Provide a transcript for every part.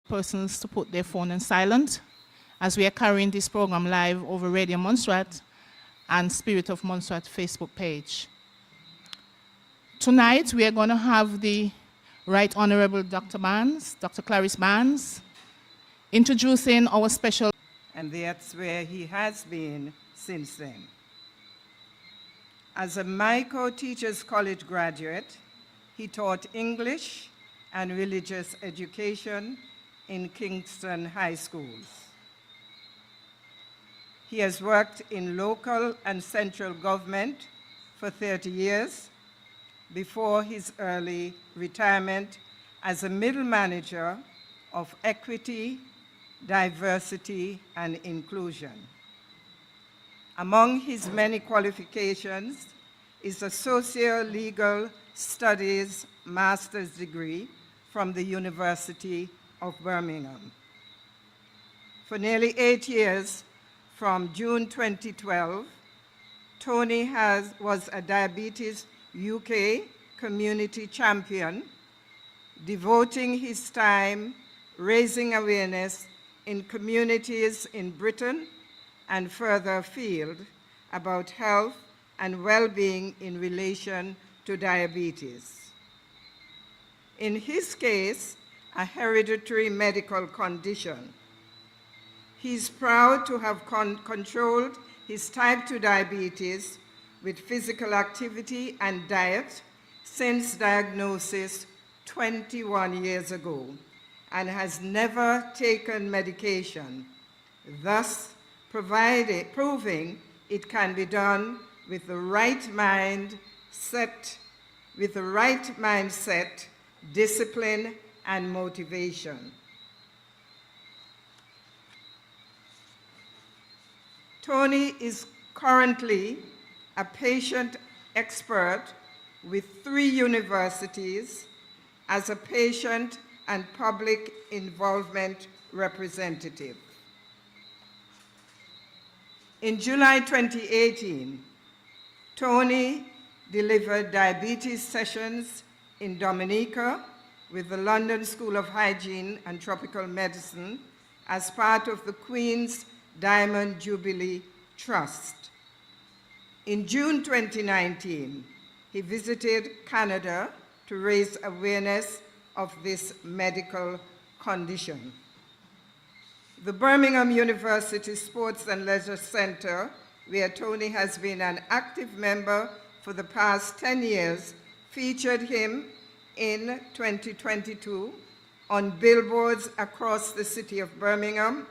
persons to put their phone on silent as we are carrying this program live over Radio Montserrat and Spirit of Montserrat Facebook page. Tonight we are going to have the Right Honorable Dr. Barnes, Dr. Clarice Barnes, introducing our special. And that's where he has been since then. As a Micro Teachers College graduate, he taught English and religious education in Kingston High Schools. He has worked in local and central government for 30 years before his early retirement as a middle manager of equity, diversity, and inclusion. Among his many qualifications is a socio-legal studies master's degree from the University of Birmingham. For nearly 8 years, from June 2012, Toney was a Diabetes UK community champion, devoting his time raising awareness in communities in Britain and further afield about health and well-being in relation to diabetes. In his case, a hereditary medical condition. He's proud to have controlled his type 2 diabetes with physical activity and diet since diagnosis 21 years ago and has never taken medication, thus proving it can be done with the right mindset, discipline, and motivation. Toney is currently a patient expert with 3 universities as a patient and public involvement representative. In July 2018, Toney delivered diabetes sessions in Dominica with the London School of Hygiene and Tropical Medicine as part of the Queen's Diamond Jubilee Trust. In June 2019, he visited Canada to raise awareness of this medical condition. The Birmingham University Sports and Leisure Center, where Toney has been an active member for the past 10 years, featured him in 2022 on billboards across the city of Birmingham,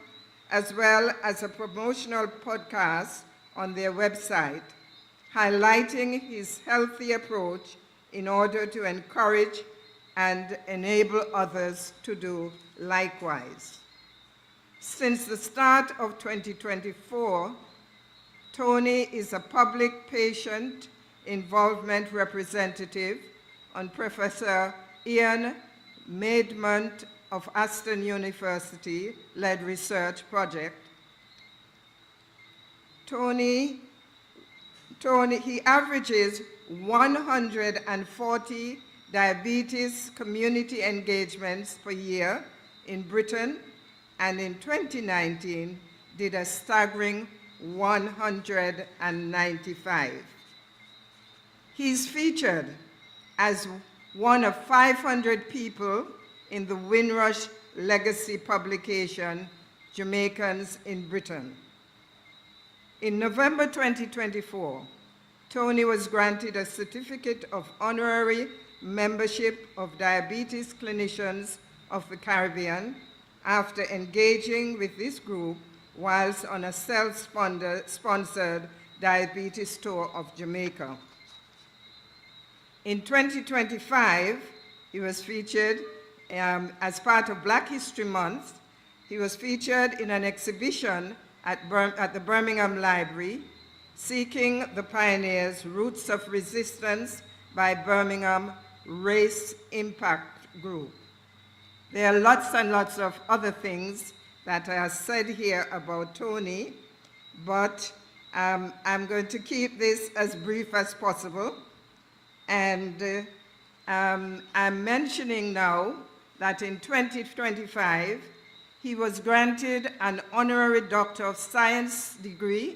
as well as a promotional podcast on their website, highlighting his healthy approach in order to encourage and enable others to do likewise. Since the start of 2024, Toney is a public patient involvement representative on Professor Ian Maidment of Aston University-led research project. Toney, he averages 140 diabetes community engagements per year in Britain, and in 2019 did a staggering 195. He's featured as one of 500 people in the Windrush legacy publication, Jamaicans in Britain. In November 2024, Toney was granted a certificate of honorary membership of Diabetes Clinicians of the Caribbean after engaging with this group whilst on a self-sponsored diabetes tour of Jamaica. In 2025, he was featured as part of Black History Month. He was featured in an exhibition at the Birmingham Library, Seeking the Pioneers' Roots of Resistance by Birmingham Race Impact Group. There are lots and lots of other things that are said here about Toney, but I'm going to keep this as brief as possible. And I'm mentioning now that in 2025, he was granted an honorary Doctor of Science degree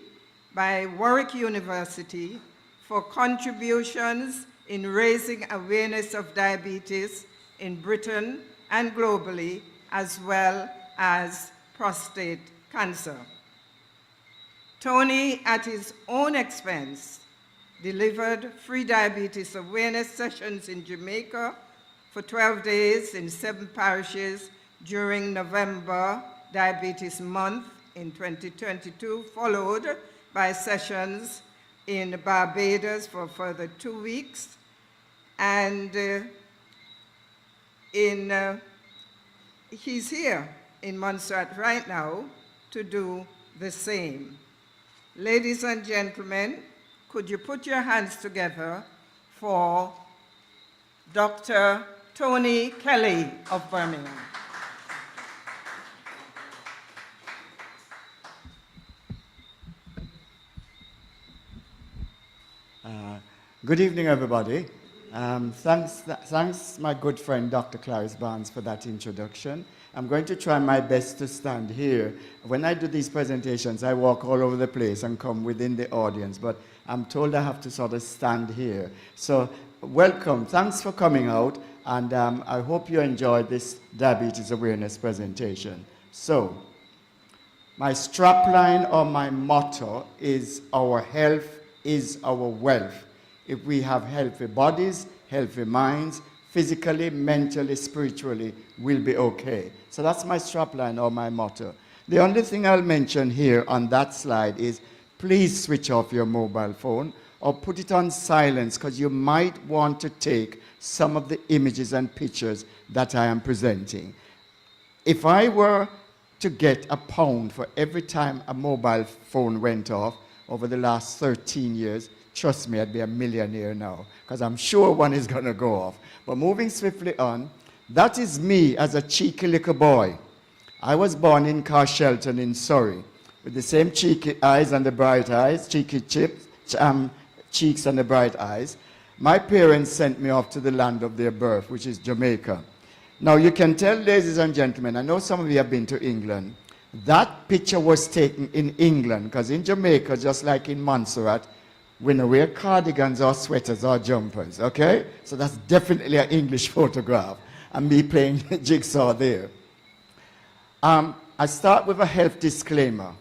by Warwick University for contributions in raising awareness of diabetes in Britain and globally, as well as prostate cancer. Toney, at his own expense, delivered free diabetes awareness sessions in Jamaica for 12 days in 7 parishes during November Diabetes Month in 2022, followed by sessions in Barbados for a further 2 weeks, and he's here in Montserrat right now to do the same. Ladies and gentlemen, could you put your hands together for Dr. Toney Kelly of Birmingham. Good evening, everybody. Thanks, my good friend, Dr. Clarice Barnes, for that introduction. I'm going to try my best to stand here. When I do these presentations, I walk all over the place and come within the audience, but I'm told I have to sort of stand here. So, welcome. Thanks for coming out, and I hope you enjoyed this diabetes awareness presentation. So, my strapline or my motto is our health is our wealth. If we have healthy bodies, healthy minds, physically, mentally, spiritually, we'll be okay. So that's my strapline or my motto. The only thing I'll mention here on that slide is please switch off your mobile phone or put it on silence, because you might want to take some of the images and pictures that I am presenting. If I were to get £1 for every time a mobile phone went off over the last 13 years, trust me, I'd be a millionaire now, because I'm sure one is going to go off. But moving swiftly on, that is me as a cheeky little boy. I was born in Carshalton in Surrey, with the same cheeky eyes and the bright eyes, cheeks and the bright eyes. My parents sent me off to the land of their birth, which is Jamaica. Now you can tell, ladies and gentlemen, I know some of you have been to England, that picture was taken in England, because in Jamaica, just like in Montserrat, we don't wear cardigans or sweaters or jumpers, okay? So that's definitely an English photograph, and me playing jigsaw there. I start with a health disclaimer.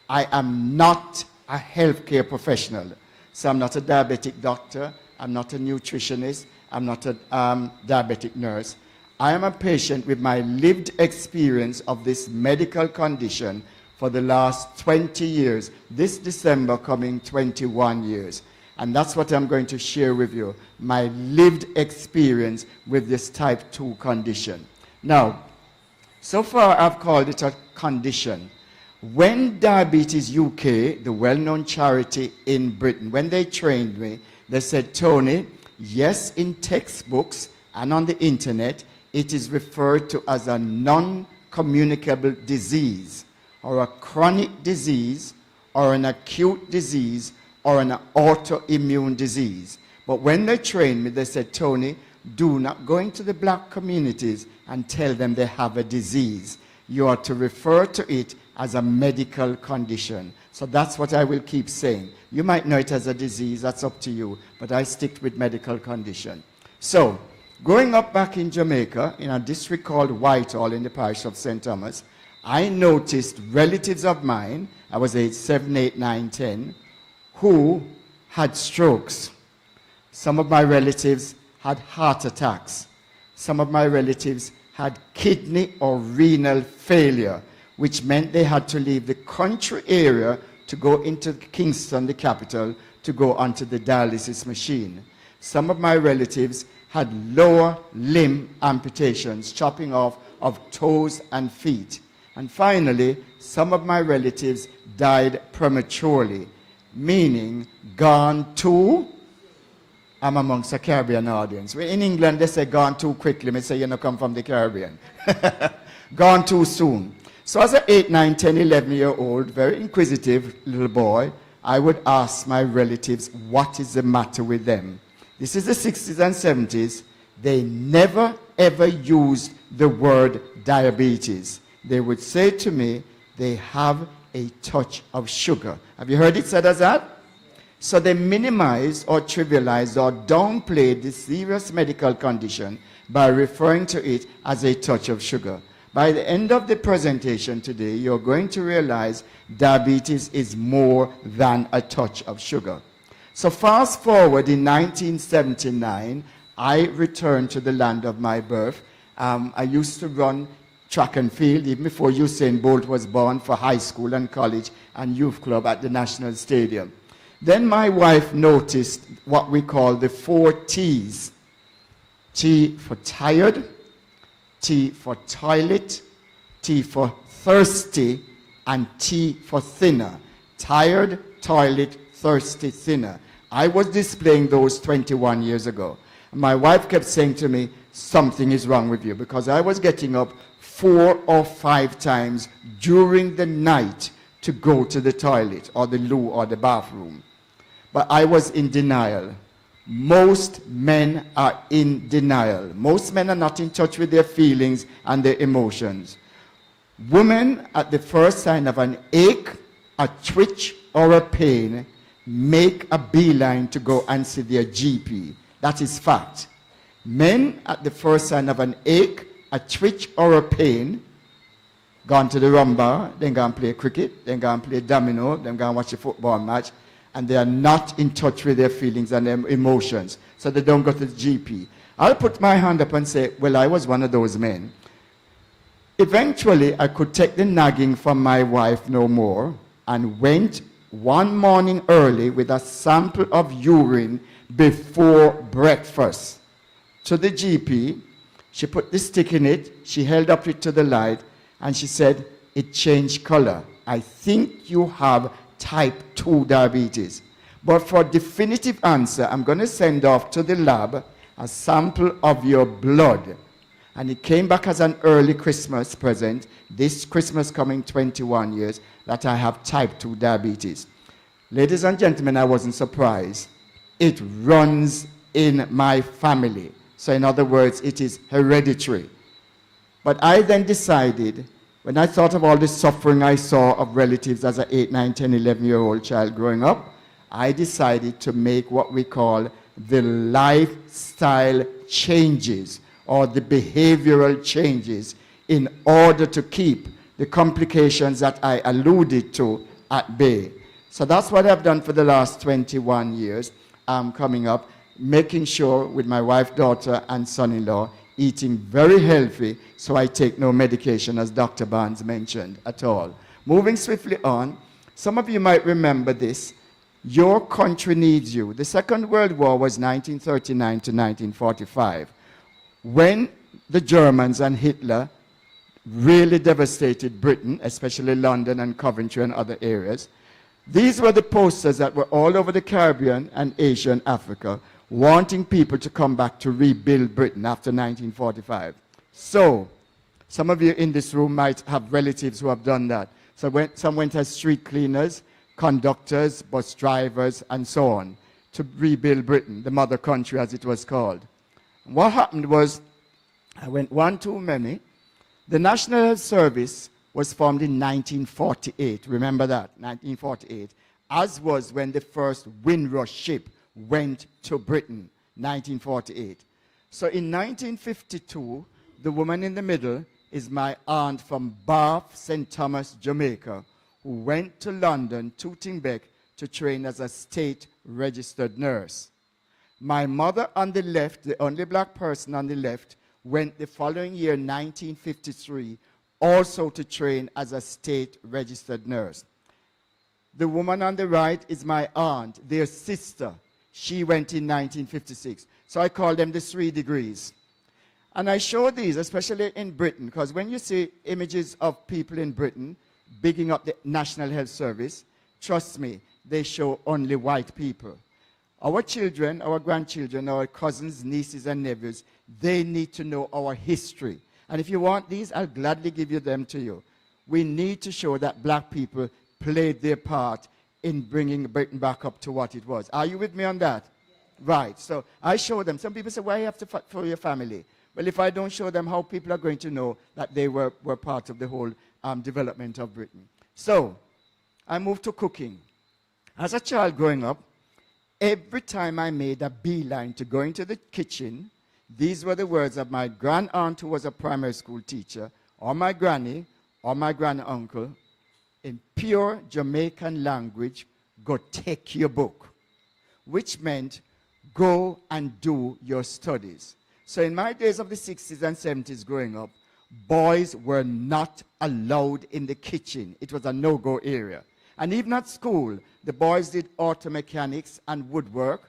I am not a healthcare professional. So I'm not a diabetic doctor, I'm not a nutritionist, I'm not a diabetic nurse. I am a patient with my lived experience of this medical condition for the last 20 years. This December coming 21 years. And that's what I'm going to share with you, my lived experience with this type 2 condition. Now, so far I've called it a condition. When Diabetes UK, the well-known charity in Britain, when they trained me, they said, Tony, yes, in textbooks and on the internet, it is referred to as a non-communicable disease, or a chronic disease, or an acute disease, or an autoimmune disease. But when they trained me, they said, Tony, do not go into the black communities and tell them they have a disease. You are to refer to it as a medical condition. So that's what I will keep saying. You might know it as a disease, that's up to you, but I stick with medical condition. So, growing up back in Jamaica, in a district called Whitehall in the parish of St. Thomas, I noticed relatives of mine, I was age 7, 8, 9, 10, who had strokes. Some of my relatives had heart attacks. Some of my relatives had kidney or renal failure, which meant they had to leave the country area to go into Kingston, the capital, to go onto the dialysis machine. Some of my relatives had lower limb amputations, chopping off of toes and feet. And finally, some of my relatives died prematurely, meaning gone too. I'm amongst a Caribbean audience. In England, they say gone too quickly. Me say, you know, come from the Caribbean. Gone too soon. So as an 8, 9, 10, 11-year-old, very inquisitive little boy, I would ask my relatives what is the matter with them. This is the 60s and 70s. They never ever used the word diabetes. They would say to me, they have a touch of sugar. Have you heard it said as that? So they minimize or trivialize or downplay the serious medical condition by referring to it as a touch of sugar. By the end of the presentation today, you're going to realize diabetes is more than a touch of sugar. So fast forward in 1979, I returned to the land of my birth. I used to run track and field even before Usain Bolt was born for high school and college and youth club at the National Stadium. Then my wife noticed what we call the 4 T's. T for tired, T for toilet, T for thirsty, and T for thinner. Tired, toilet, thirsty, thinner. I was displaying those 21 years ago. My wife kept saying to me, something is wrong with you, because I was getting up 4 or 5 times during the night to go to the toilet or the loo or the bathroom. But I was in denial. Most men are in denial. Most men are not in touch with their feelings and their emotions. Women, at the first sign of an ache, a twitch, or a pain, make a beeline to go and see their GP. That is fact. Men, at the first sign of an ache, a twitch, or a pain, gone to the rumba, then go and play cricket, then go and play domino, then go and watch a football match, and they are not in touch with their feelings and their emotions, so they don't go to the GP. I'll put my hand up and say, well, I was one of those men. Eventually, I could take the nagging from my wife no more, and went one morning early with a sample of urine before breakfast to the GP. She put the stick in it, she held up it to the light, and she said, it changed color. I think you have type 2 diabetes. But for a definitive answer, I'm going to send off to the lab a sample of your blood. And it came back as an early Christmas present, this Christmas coming 21 years, that I have type 2 diabetes. Ladies and gentlemen, I wasn't surprised. It runs in my family. So in other words, it is hereditary. But I then decided, when I thought of all the suffering I saw of relatives as an 8, 9, 10, 11-year-old child growing up, I decided to make what we call the lifestyle changes or the behavioral changes in order to keep the complications that I alluded to at bay. So that's what I've done for the last 21 years, coming up, making sure with my wife, daughter, and son-in-law, eating very healthy, so I take no medication, as Dr. Barnes mentioned, at all. Moving swiftly on, some of you might remember this. Your country needs you. The Second World War was 1939 to 1945, when the Germans and Hitler really devastated Britain, especially London and Coventry and other areas. These were the posters that were all over the Caribbean and Asia and Africa, wanting people to come back to rebuild Britain after 1945. So, some of you in this room might have relatives who have done that. So some went as street cleaners, conductors, bus drivers, and so on, to rebuild Britain, the mother country as it was called. What happened was, I went one too many. The National Health Service was formed in 1948. Remember that, 1948, as was when the first Windrush ship went to Britain, 1948. So in 1952, the woman in the middle is my aunt from Bath, St. Thomas, Jamaica, who went to London, Tootingbeck, to train as a state-registered nurse. My mother on the left, the only black person on the left, went the following year, 1953, also to train as a state-registered nurse. The woman on the right is my aunt, their sister. She went in 1956. So I call them the 3 degrees. And I show these, especially in Britain, because when you see images of people in Britain bigging up the National Health Service, trust me, they show only white people. Our children, our grandchildren, our cousins, nieces, and nephews, they need to know our history. And if you want these, I'll gladly give you them to you. We need to show that black people played their part in bringing Britain back up to what it was. Are you with me on that? Yes. Right. So I show them. Some people say, why you have to fight for your family? Well, if I don't show them, how people are going to know that they were part of the whole development of Britain? So, I moved to cooking. As a child growing up, every time I made a beeline to go into the kitchen, these were the words of my grand aunt, who was a primary school teacher, or my granny, or my grand uncle, in pure Jamaican language: go take your book, which meant go and do your studies. So in my days of the 60s and 70s growing up, boys were not allowed in the kitchen. It was a no-go area. And even at school, the boys did auto mechanics and woodwork,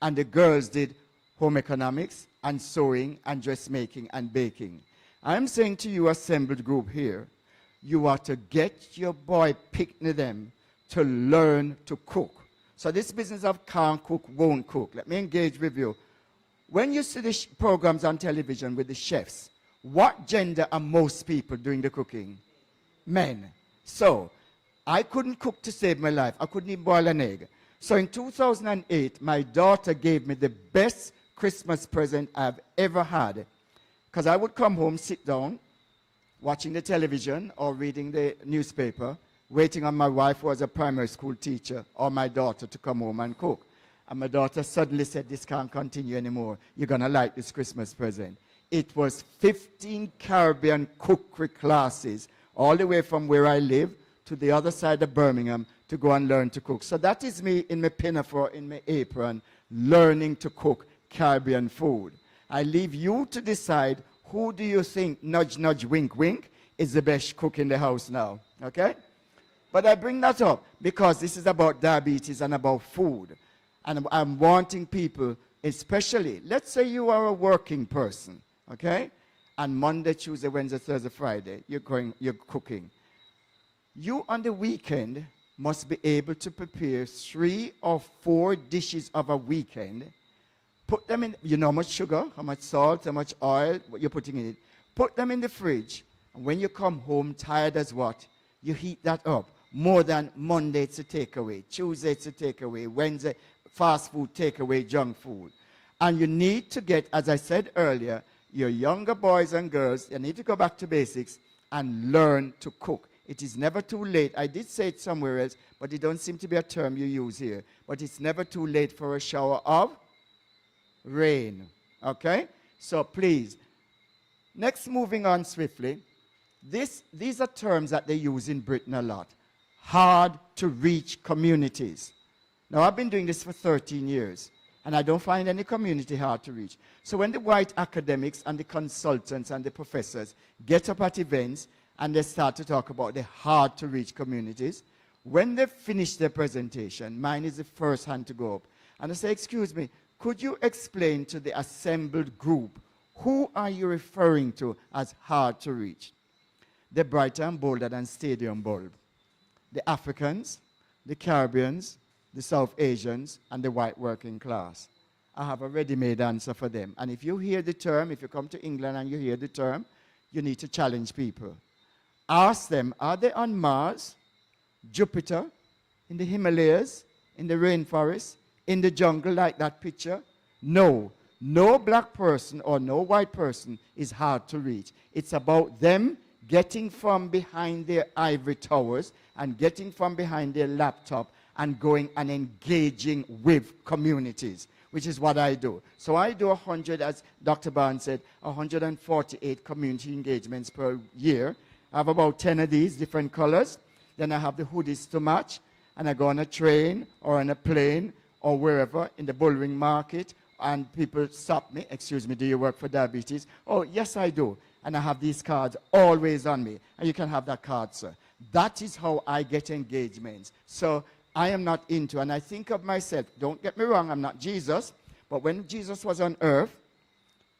and the girls did home economics and sewing and dressmaking and baking. I'm saying to you, assembled group here, you are to get your boy picnic them to learn to cook. So this business of can't cook, won't cook, let me engage with you. When you see the programs on television with the chefs, what gender are most people doing the cooking? Men. So, I couldn't cook to save my life. I couldn't even boil an egg. So in 2008, my daughter gave me the best Christmas present I've ever had. Because I would come home, sit down, watching the television or reading the newspaper, waiting on my wife, who was a primary school teacher, or my daughter to come home and cook. And my daughter suddenly said, this can't continue anymore. You're going to like this Christmas present. It was 15 Caribbean cookery classes, all the way from where I live to the other side of Birmingham, to go and learn to cook. So that is me in my pinafore, in my apron, learning to cook Caribbean food. I leave you to decide, who do you think, nudge, nudge, wink, wink, is the best cook in the house now, okay? But I bring that up because this is about diabetes and about food. And I'm wanting people, especially, let's say you are a working person, okay? And Monday, Tuesday, Wednesday, Thursday, Friday, you're cooking. You on the weekend must be able to prepare 3 or 4 dishes of a weekend. Put them in, you know how much sugar, how much salt, how much oil, what you're putting in it. Put them in the fridge. And when you come home tired as what? You heat that up. More than Monday it's a takeaway, Tuesday it's a takeaway, Wednesday fast food, takeaway, junk food. And you need to get, as I said earlier, your younger boys and girls, you need to go back to basics and learn to cook. It is never too late. I did say it somewhere else, but it don't seem to be a term you use here. But it's never too late for a shower of rain. Okay? So please. Next, moving on swiftly. These are terms that they use in Britain a lot. Hard to reach communities. Now, I've been doing this for 13 years, and I don't find any community hard to reach. So when the white academics and the consultants and the professors get up at events and they start to talk about the hard to reach communities, when they finish their presentation, mine is the first hand to go up. And I say, excuse me, could you explain to the assembled group, who are you referring to as hard to reach? The brighter and bolder than stadium bulb. The Africans, the Caribbeans, the South Asians, and the white working class. I have a ready-made answer for them. And if you hear the term, if you come to England and you hear the term, you need to challenge people. Ask them, are they on Mars, Jupiter, in the Himalayas, in the rainforest, in the jungle like that picture? No. No black person or no white person is hard to reach. It's about them getting from behind their ivory towers and getting from behind their laptop and going and engaging with communities, which is what I do. So I do 100, as Dr. Barnes said, 148 community engagements per year. I have about 10 of these, different colors. Then I have the hoodies to match, and I go on a train or on a plane or wherever, in the Bullring Market, and people stop me, excuse me, do you work for diabetes? Oh, yes, I do. And I have these cards always on me, and you can have that card, sir. That is how I get engagements. So I am not into, and I think of myself, don't get me wrong, I'm not Jesus, but when Jesus was on earth,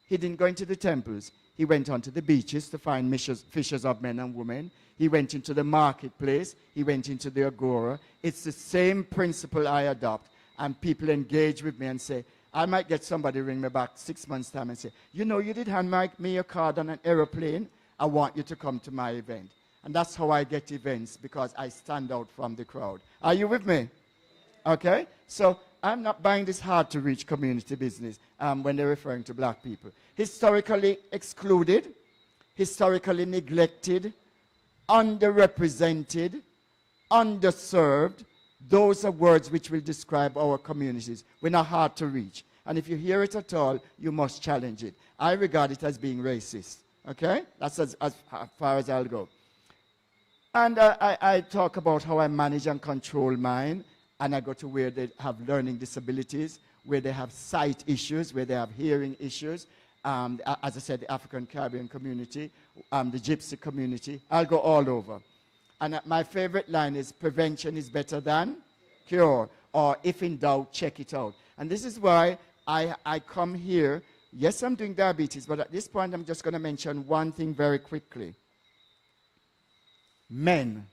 he didn't go into the temples. He went onto the beaches to find fishers of men and women. He went into the marketplace. He went into the agora. It's the same principle I adopt, and people engage with me and say, I might get somebody ring me back 6 months' time and say, you know, you did hand me a card on an aeroplane. I want you to come to my event. And that's how I get events, because I stand out from the crowd. Are you with me? Okay? So I'm not buying this hard-to-reach community business when they're referring to black people. Historically excluded, historically neglected, underrepresented, underserved, those are words which will describe our communities. We're not hard to reach. And if you hear it at all, you must challenge it. I regard it as being racist. Okay? That's as far as I'll go. And I talk about how I manage and control mine. And I go to where they have learning disabilities, where they have sight issues, where they have hearing issues. As I said, the African Caribbean community, the Gypsy community. I'll go all over. And my favorite line is, prevention is better than cure. Or if in doubt, check it out. And this is why I come here. Yes, I'm doing diabetes, but at this point, I'm just going to mention one thing very quickly. Men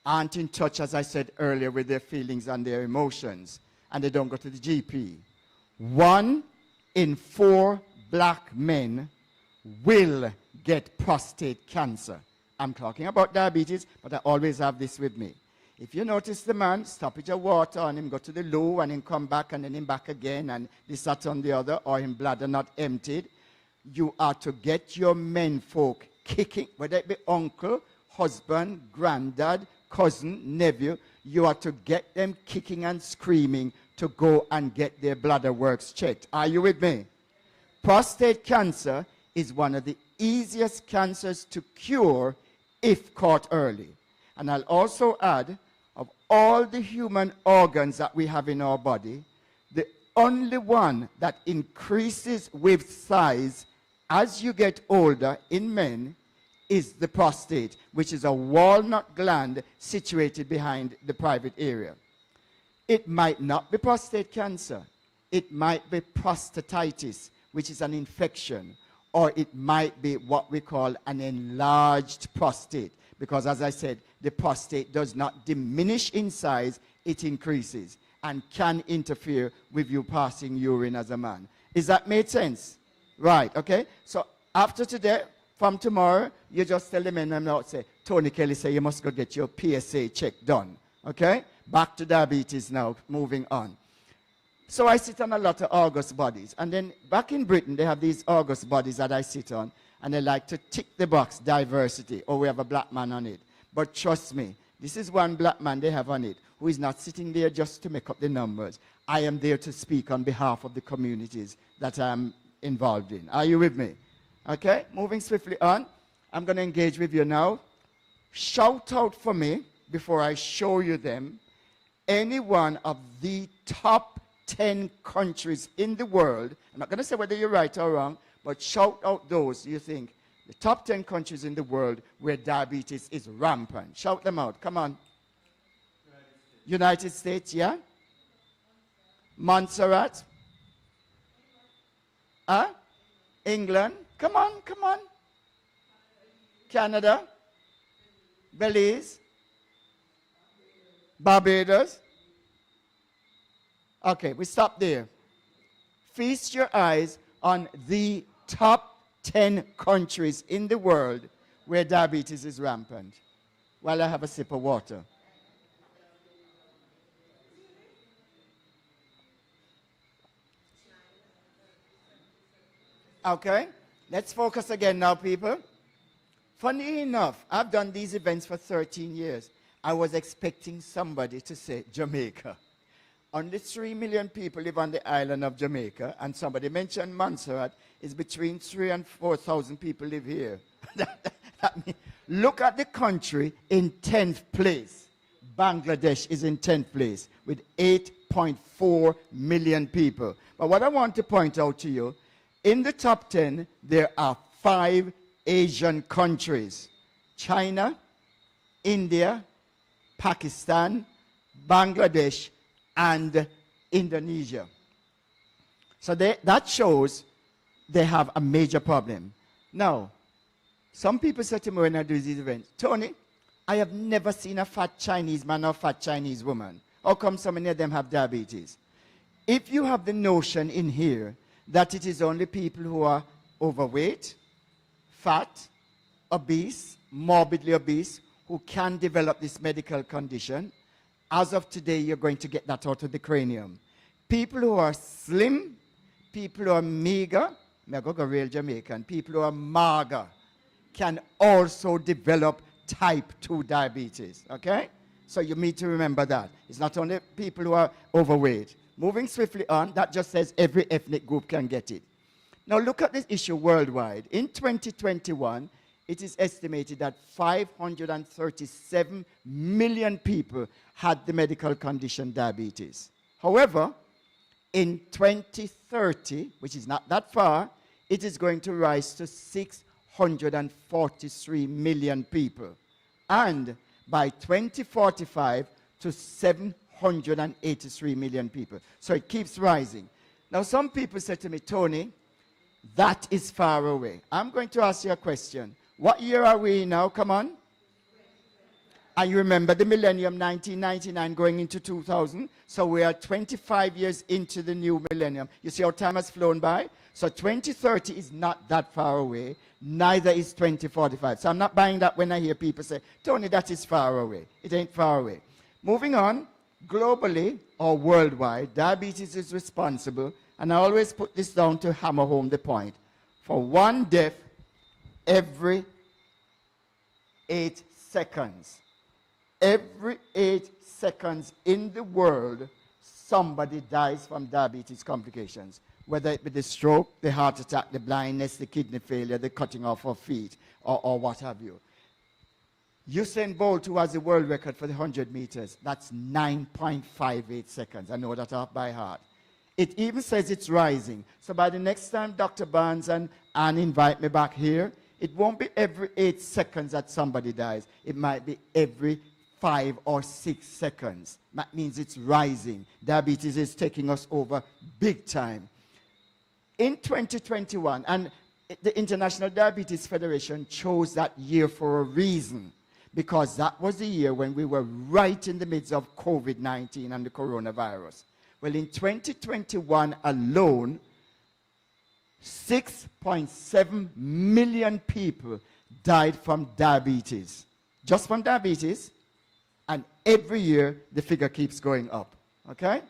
aren't in touch, as I said earlier, with their feelings and their emotions, and they don't go to the GP. 1 in 4 black men will get prostate cancer. I'm talking about diabetes, but I always have this with me. If you notice the man, stoppage of water on him, go to the loo, and him come back, and then him back again, and this, that, on the other, or him bladder not emptied, you are to get your men folk kicking, whether it be uncle, husband, granddad, cousin, nephew, you are to get them kicking and screaming to go and get their bladder works checked. Are you with me? Prostate cancer is one of the easiest cancers to cure if caught early. And I'll also add, of all the human organs that we have in our body, the only one that increases with size as you get older in men is the prostate, which is a walnut gland situated behind the private area. It might not be prostate cancer. It might be prostatitis, which is an infection, or it might be what we call an enlarged prostate, because as I said, the prostate does not diminish in size, it increases and can interfere with you passing urine as a man. Is that made sense? Right, okay? So after today, from tomorrow, you just tell the men I'm not say, Tony Kelly say you must go get your PSA check done. Okay? Back to diabetes now, moving on. So I sit on a lot of August bodies. And then back in Britain, they have these August bodies that I sit on. And they like to tick the box, diversity. Oh, we have a black man on it. But trust me, this is one black man they have on it who is not sitting there just to make up the numbers. I am there to speak on behalf of the communities that I'm involved in. Are you with me? Okay, moving swiftly on. I'm going to engage with you now. Shout out for me, before I show you them, any one of the top 10 countries in the world. I'm not going to say whether you're right or wrong, but shout out those you think, the top 10 countries in the world where diabetes is rampant. Shout them out. Come on. United States, yeah? Montserrat? Huh? England? Come on, come on. Canada? Belize? Barbados? Okay, we stop there. Feast your eyes on the top 10 countries in the world where diabetes is rampant. While I have a sip of water. Okay, let's focus again now, people. Funny enough, I've done these events for 13 years. I was expecting somebody to say Jamaica. Only 3 million people live on the island of Jamaica, and somebody mentioned Montserrat is between 3,000 and 4,000 people live here. Look at the country in 10th place. Bangladesh is in 10th place with 8.4 million people. But what I want to point out to you, in the top 10, there are 5 Asian countries. China, India, Pakistan, Bangladesh, and Indonesia. So that shows they have a major problem. Now, some people say to me when I do these events, Tony, I have never seen a fat Chinese man or fat Chinese woman. How come so many of them have diabetes? If you have the notion in here that it is only people who are overweight, fat, obese, morbidly obese, who can develop this medical condition, as of today, you're going to get that out of the cranium. people who are slim, people who are meager, may I go real Jamaican, people who are mager can also develop type 2 diabetes, okay? So you need to remember that. It's not only people who are overweight. Moving swiftly on, that just says every ethnic group can get it. Now look at this issue worldwide. In 2021, it is estimated that 537 million people had the medical condition diabetes. However, in 2030, which is not that far, it is going to rise to 643 million people. And by 2045 to 783 million people. So it keeps rising. Now some people say to me, Tony, that is far away. I'm going to ask you a question. What year are we in now? Come on. And you remember the millennium 1999 going into 2000? So we are 25 years into the new millennium. You see how time has flown by? So 2030 is not that far away. Neither is 2045. So I'm not buying that when I hear people say, Tony, that is far away. It ain't far away. Moving on, globally or worldwide, diabetes is responsible, and I always put this down to hammer home the point, for one death every 8 seconds. Every 8 seconds in the world, somebody dies from diabetes complications, whether it be the stroke, the heart attack, the blindness, the kidney failure, the cutting off of feet, or what have you. Usain Bolt, who has the world record for the 100 meters, that's 9.58 seconds. I know that off by heart. It even says it's rising. So by the next time Dr. Barnes and Anne invite me back here, it won't be every 8 seconds that somebody dies. It might be every 5 or 6 seconds. That means it's rising. Diabetes is taking us over big time. In 2021, and the International Diabetes Federation chose that year for a reason, because that was the year when we were right in the midst of COVID-19 and the coronavirus. Well, in 2021 alone, 6.7 million people died from diabetes. Just from diabetes, and every year the figure keeps going up. Okay?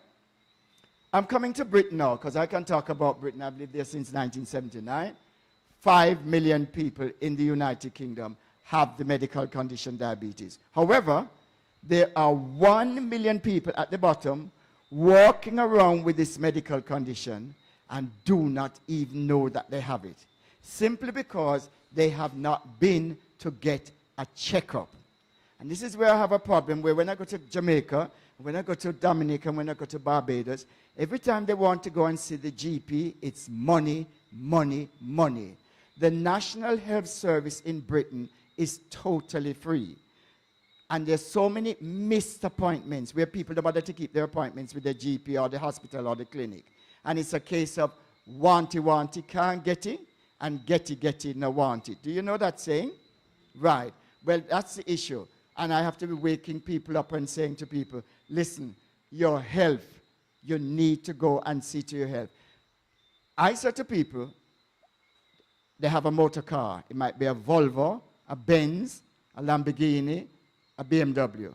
I'm coming to Britain now, because I can talk about Britain. I've lived there since 1979. 5 million people in the United Kingdom have the medical condition diabetes. However, there are 1 million people at the bottom walking around with this medical condition and do not even know that they have it, simply because they have not been to get a checkup. And this is where I have a problem, where when I go to Jamaica, when I go to Dominica, and when I go to Barbados, every time they want to go and see the GP, it's money, money, money. The National Health Service in Britain is totally free. And there's so many missed appointments where people don't bother to keep their appointments with the GP or the hospital or the clinic. And it's a case of wanty, can't get it, and getty, no want it. Do you know that saying? Right. Well, that's the issue. And I have to be waking people up and saying to people, listen, your health, you need to go and see to your health. I say to people, they have a motor car. It might be a Volvo, a Benz, a Lamborghini, a BMW.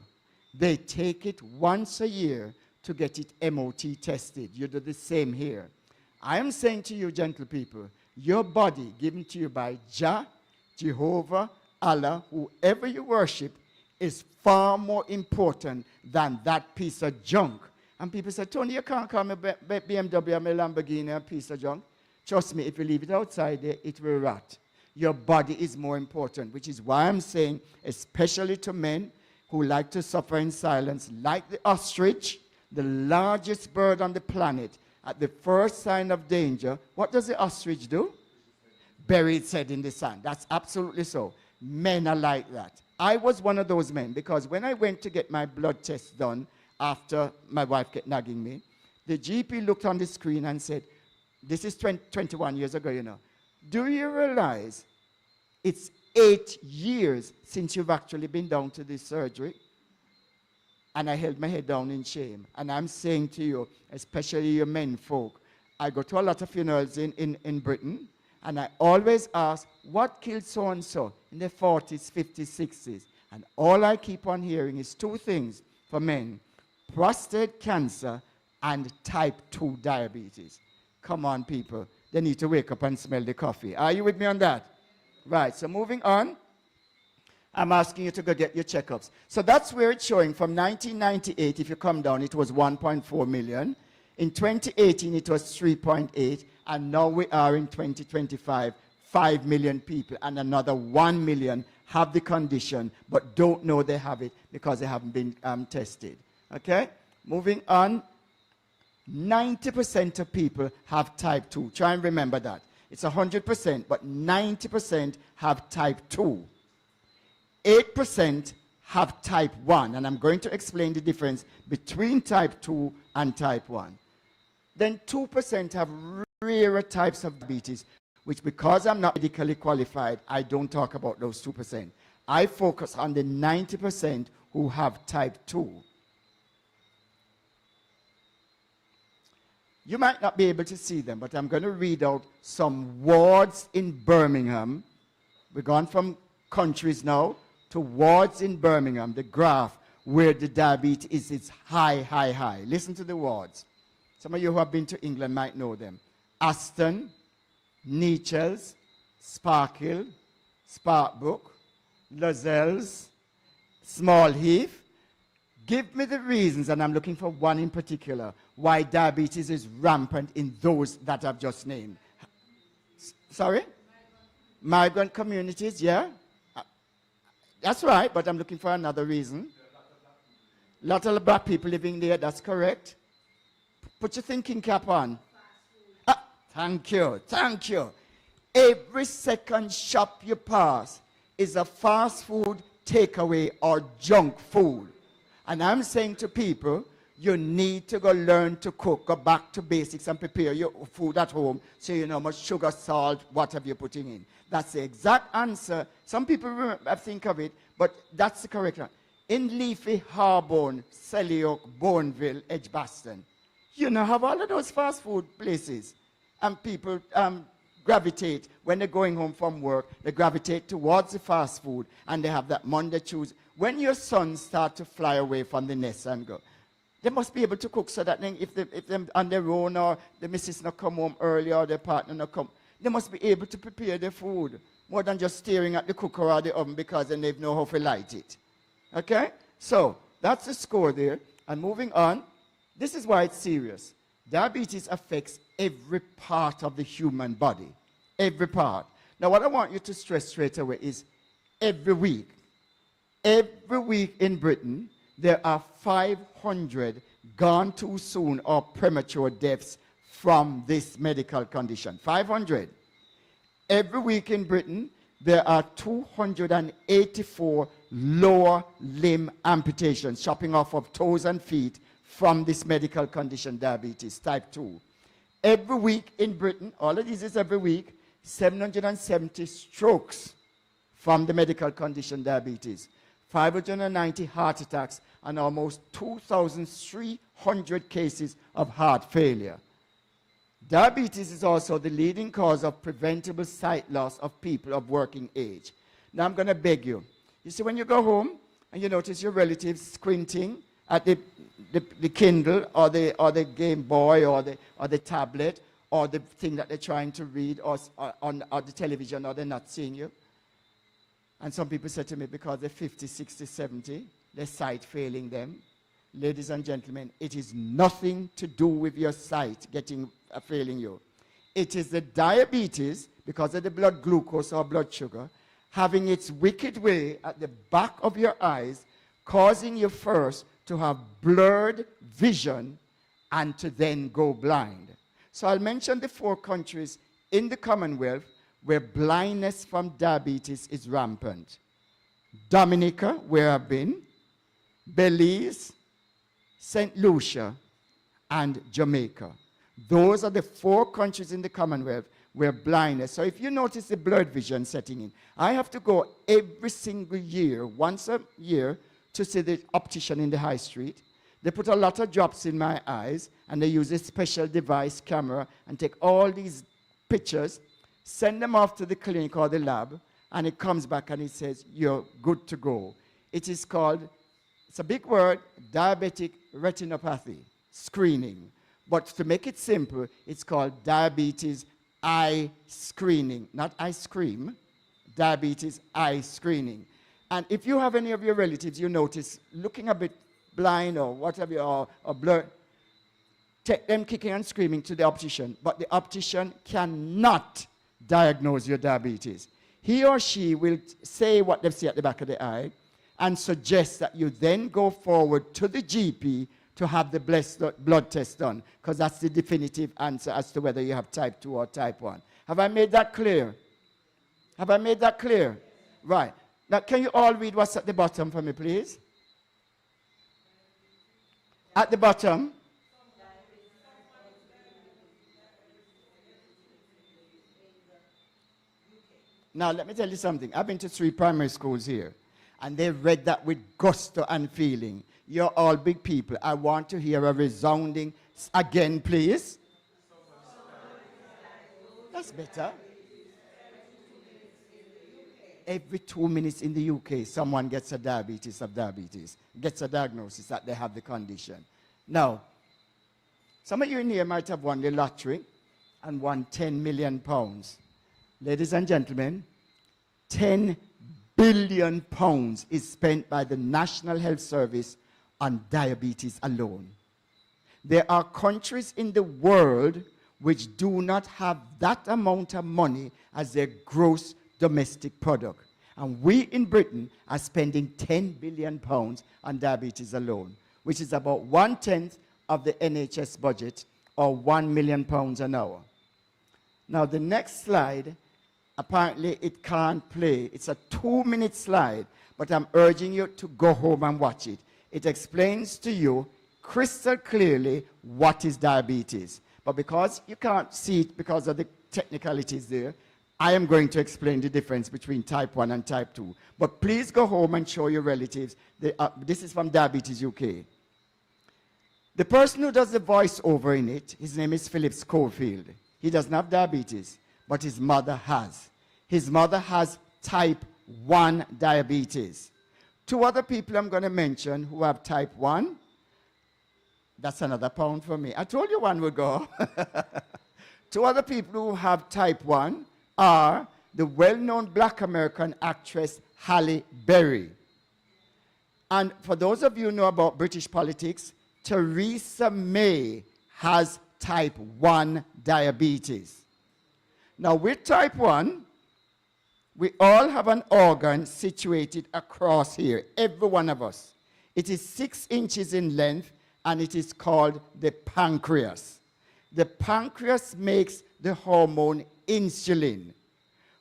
They take it once a year to get it MOT tested. You do the same here. I am saying to you, gentle people, your body given to you by Jah, Jehovah, Allah, whoever you worship, is far more important than that piece of junk. And people say, Tony, you can't call me BMW and my Lamborghini a piece of junk. Trust me, if you leave it outside there, it will rot. Your body is more important, which is why I'm saying, especially to men who like to suffer in silence, like the ostrich, the largest bird on the planet, at the first sign of danger, what does the ostrich do? Bury its head in the sand. That's absolutely so. Men are like that. I was one of those men, because when I went to get my blood test done after my wife kept nagging me, the GP looked on the screen and said, this is 21 years ago, you know. Do you realize it's 8 years since you've actually been down to this surgery? And I held my head down in shame. And I'm saying to you, especially you men folk, I go to a lot of funerals in Britain, and I always ask, what killed so-and-so in the 40s, 50s, 60s? And all I keep on hearing is 2 things for men: prostate cancer and type 2 diabetes. Come on, people. They need to wake up and smell the coffee. Are you with me on that? Right, so moving on. I'm asking you to go get your checkups. So that's where it's showing from 1998, if you come down, it was 1.4 million. In 2018, it was 3.8. And now we are in 2025, 5 million people. And another 1 million have the condition, but don't know they have it because they haven't been tested. Okay? Moving on. 90% of people have type 2. Try and remember that. It's 100%, but 90% have type 2. 8% have type 1, and I'm going to explain the difference between type 2 and type 1. Then 2% have rarer types of diabetes, which because I'm not medically qualified, I don't talk about those 2%. I focus on the 90% who have type 2. You might not be able to see them, but I'm going to read out some wards in Birmingham. We're gone from countries now to wards in Birmingham, the graph where the diabetes is high, high, high. Listen to the wards. Some of you who have been to England might know them. Aston, Nechells, Sparkhill, Sparkbrook, Lozells, Small Heath. Give me the reasons, and I'm looking for one in particular, why diabetes is rampant in those that I've just named. Sorry? Migrant communities, yeah? That's right, but I'm looking for another reason. A lot of black people living there, that's correct. Put your thinking cap on. Thank you, thank you. Every second shop you pass is a fast food, takeaway, or junk food. And I'm saying to people, you need to go learn to cook, go back to basics and prepare your food at home so you know how much sugar, salt, whatever you're putting in. That's the exact answer. Some people think of it, but that's the correct one. In Leafy, Harborne, Selly Oak, Bourneville, Edgbaston, you know, have all of those fast food places. And people gravitate, when they're going home from work, they gravitate towards the fast food, and they have that Monday, Tuesday. When your sons start to fly away from the nest and go, they must be able to cook so that if they're on their own or the missus not come home early or their partner not come, they must be able to prepare their food more than just staring at the cooker or the oven because then they know how to light it. Okay? So, that's the score there. And moving on, this is why it's serious. Diabetes affects every part of the human body. Every part. Now, what I want you to stress straight away is every week in Britain, there are 500 gone too soon or premature deaths from this medical condition. 500. Every week in Britain, there are 284 lower limb amputations, chopping off of toes and feet from this medical condition, diabetes, type 2. Every week in Britain, all of these is every week, 770 strokes from the medical condition, diabetes. 590 heart attacks, and almost 2,300 cases of heart failure. Diabetes is also the leading cause of preventable sight loss of people of working age. Now I'm going to beg you. You see, when you go home and you notice your relatives squinting at the Kindle or the Game Boy or the tablet or the thing that they're trying to read or the television, or they're not seeing you. And some people say to me, because they're 50, 60, 70, their sight failing them. Ladies and gentlemen, it is nothing to do with your sight failing you. It is the diabetes, because of the blood glucose or blood sugar, having its wicked way at the back of your eyes, causing you first to have blurred vision and to then go blind. So I'll mention the 4 countries in the Commonwealth where blindness from diabetes is rampant. Dominica, where I've been, Belize, St. Lucia, and Jamaica. Those are the 4 countries in the Commonwealth where blindness. So if you notice the blurred vision setting in, I have to go every single year, once a year, to see the optician in the high street. They put a lot of drops in my eyes, and they use a special device camera and take all these pictures, send them off to the clinic or the lab, and it comes back and it says, you're good to go. It is called, it's a big word, diabetic retinopathy. screening. But to make it simple, it's called diabetes eye screening. Not ice cream, diabetes eye screening. And if you have any of your relatives you notice looking a bit blind or whatever, or blurred, take them kicking and screaming to the optician. But the optician cannot diagnose your diabetes. He or she will say what they see at the back of the eye and suggest that you then go forward to the GP to have the blood test done, because that's the definitive answer as to whether you have type 2 or type 1. Have I made that clear? Have I made that clear? Right. Now, can you all read what's at the bottom for me, please? At the bottom. Now, let me tell you something. I've been to 3 primary schools here, and they read that with gusto and feeling. You're all big people. I want to hear a resounding, again, please. That's better. Every 2 minutes in the UK, someone gets a diabetes, gets a diagnosis that they have the condition. Now, some of you in here might have won the lottery and won 10 million pounds. Ladies and gentlemen, 10 billion pounds is spent by the National Health Service on diabetes alone. There are countries in the world which do not have that amount of money as their gross domestic product. And we in Britain are spending 10 billion pounds on diabetes alone, which is about 1/10 of the NHS budget, or 1 million pounds an hour. Now the next slide, apparently it can't play. It's a 2-minute slide, but I'm urging you to go home and watch it. It explains to you crystal clearly what is diabetes. But because you can't see it because of the technicalities there, I am going to explain the difference between type 1 and type 2. But please go home and show your relatives. This is from Diabetes UK. The person who does the voiceover in it, his name is Philip Schofield. He doesn't have diabetes, but his mother has. His mother has type 1 diabetes. 2 other people I'm going to mention who have type 1. That's another pound for me. I told you one would go. 2 other people who have type 1 are the well-known black American actress Halle Berry. And for those of you who know about British politics, Theresa May has type 1 diabetes. Now with type 1, we all have an organ situated across here, every one of us. It is 6 inches in length, and it is called the pancreas. The pancreas makes the hormone insulin.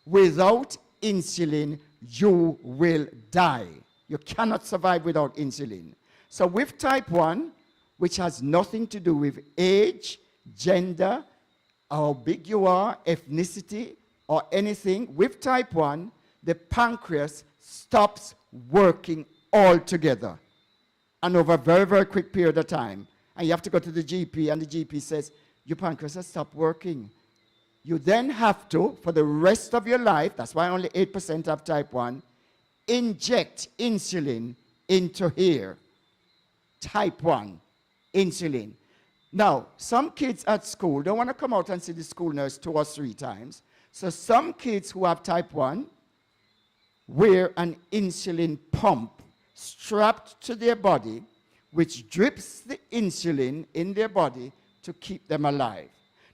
Without insulin, you will die. You cannot survive without insulin. So with type 1, which has nothing to do with age, gender, how big you are, ethnicity, or anything, with type 1, the pancreas stops working altogether. And over a very, very quick period of time. And you have to go to the GP, and the GP says, your pancreas has stopped working. You then have to, for the rest of your life, that's why only 8% have type 1, inject insulin into here. Type 1, insulin. Now, some kids at school don't want to come out and see the school nurse 2 or 3 times. So some kids who have type 1 wear an insulin pump strapped to their body, which drips the insulin in their body to keep them alive.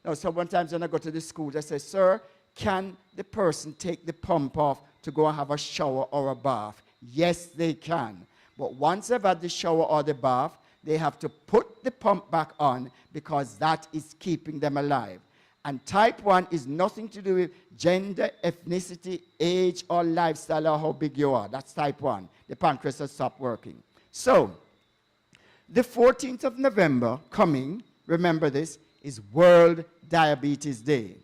Now, sometimes when I go to the school, they say, sir, can the person take the pump off to go and have a shower or a bath? Yes, they can. But once they've had the shower or the bath, they have to put the pump back on, because that is keeping them alive. And type 1 is nothing to do with gender, ethnicity, age, or lifestyle, or how big you are. That's type 1. The pancreas has stopped working. So, the 14th of November coming, remember this, is World Diabetes Day.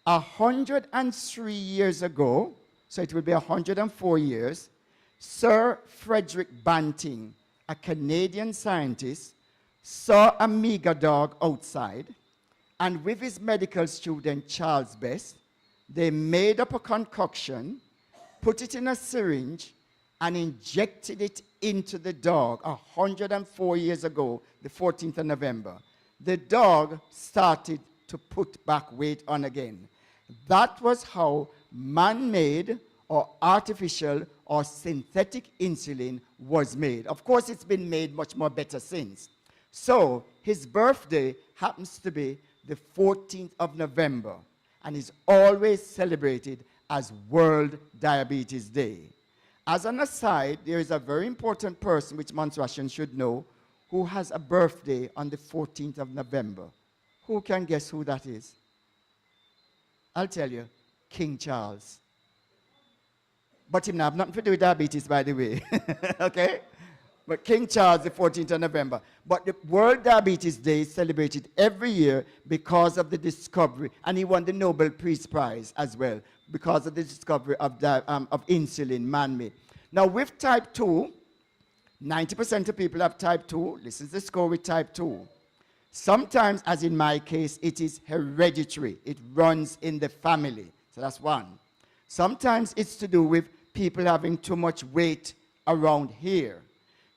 103 years ago, so it will be 104 years, Sir Frederick Banting, a Canadian scientist, saw a meagre dog outside, and with his medical student Charles Best, they made up a concoction, put it in a syringe, and injected it into the dog 104 years ago, the 14th of November. The dog started to put back weight on again. That was how man-made or artificial or synthetic insulin was made. Of course, it's been made much more better since. So his birthday happens to be the 14th of November and is always celebrated as World Diabetes Day. As an aside, there is a very important person which Montrealsians should know who has a birthday on the 14th of November. Who can guess who that is? I'll tell you, King Charles. But him have nothing to do with diabetes, by the way. Okay? But King Charles, the 14th of November. But the World Diabetes Day is celebrated every year because of the discovery, and he won the Nobel Peace Prize as well, because of the discovery of insulin, man-made. Now, with type 2, 90% of people have type 2. This is the score with type 2. Sometimes, as in my case, it is hereditary. It runs in the family. So that's one. Sometimes it's to do with people having too much weight around here.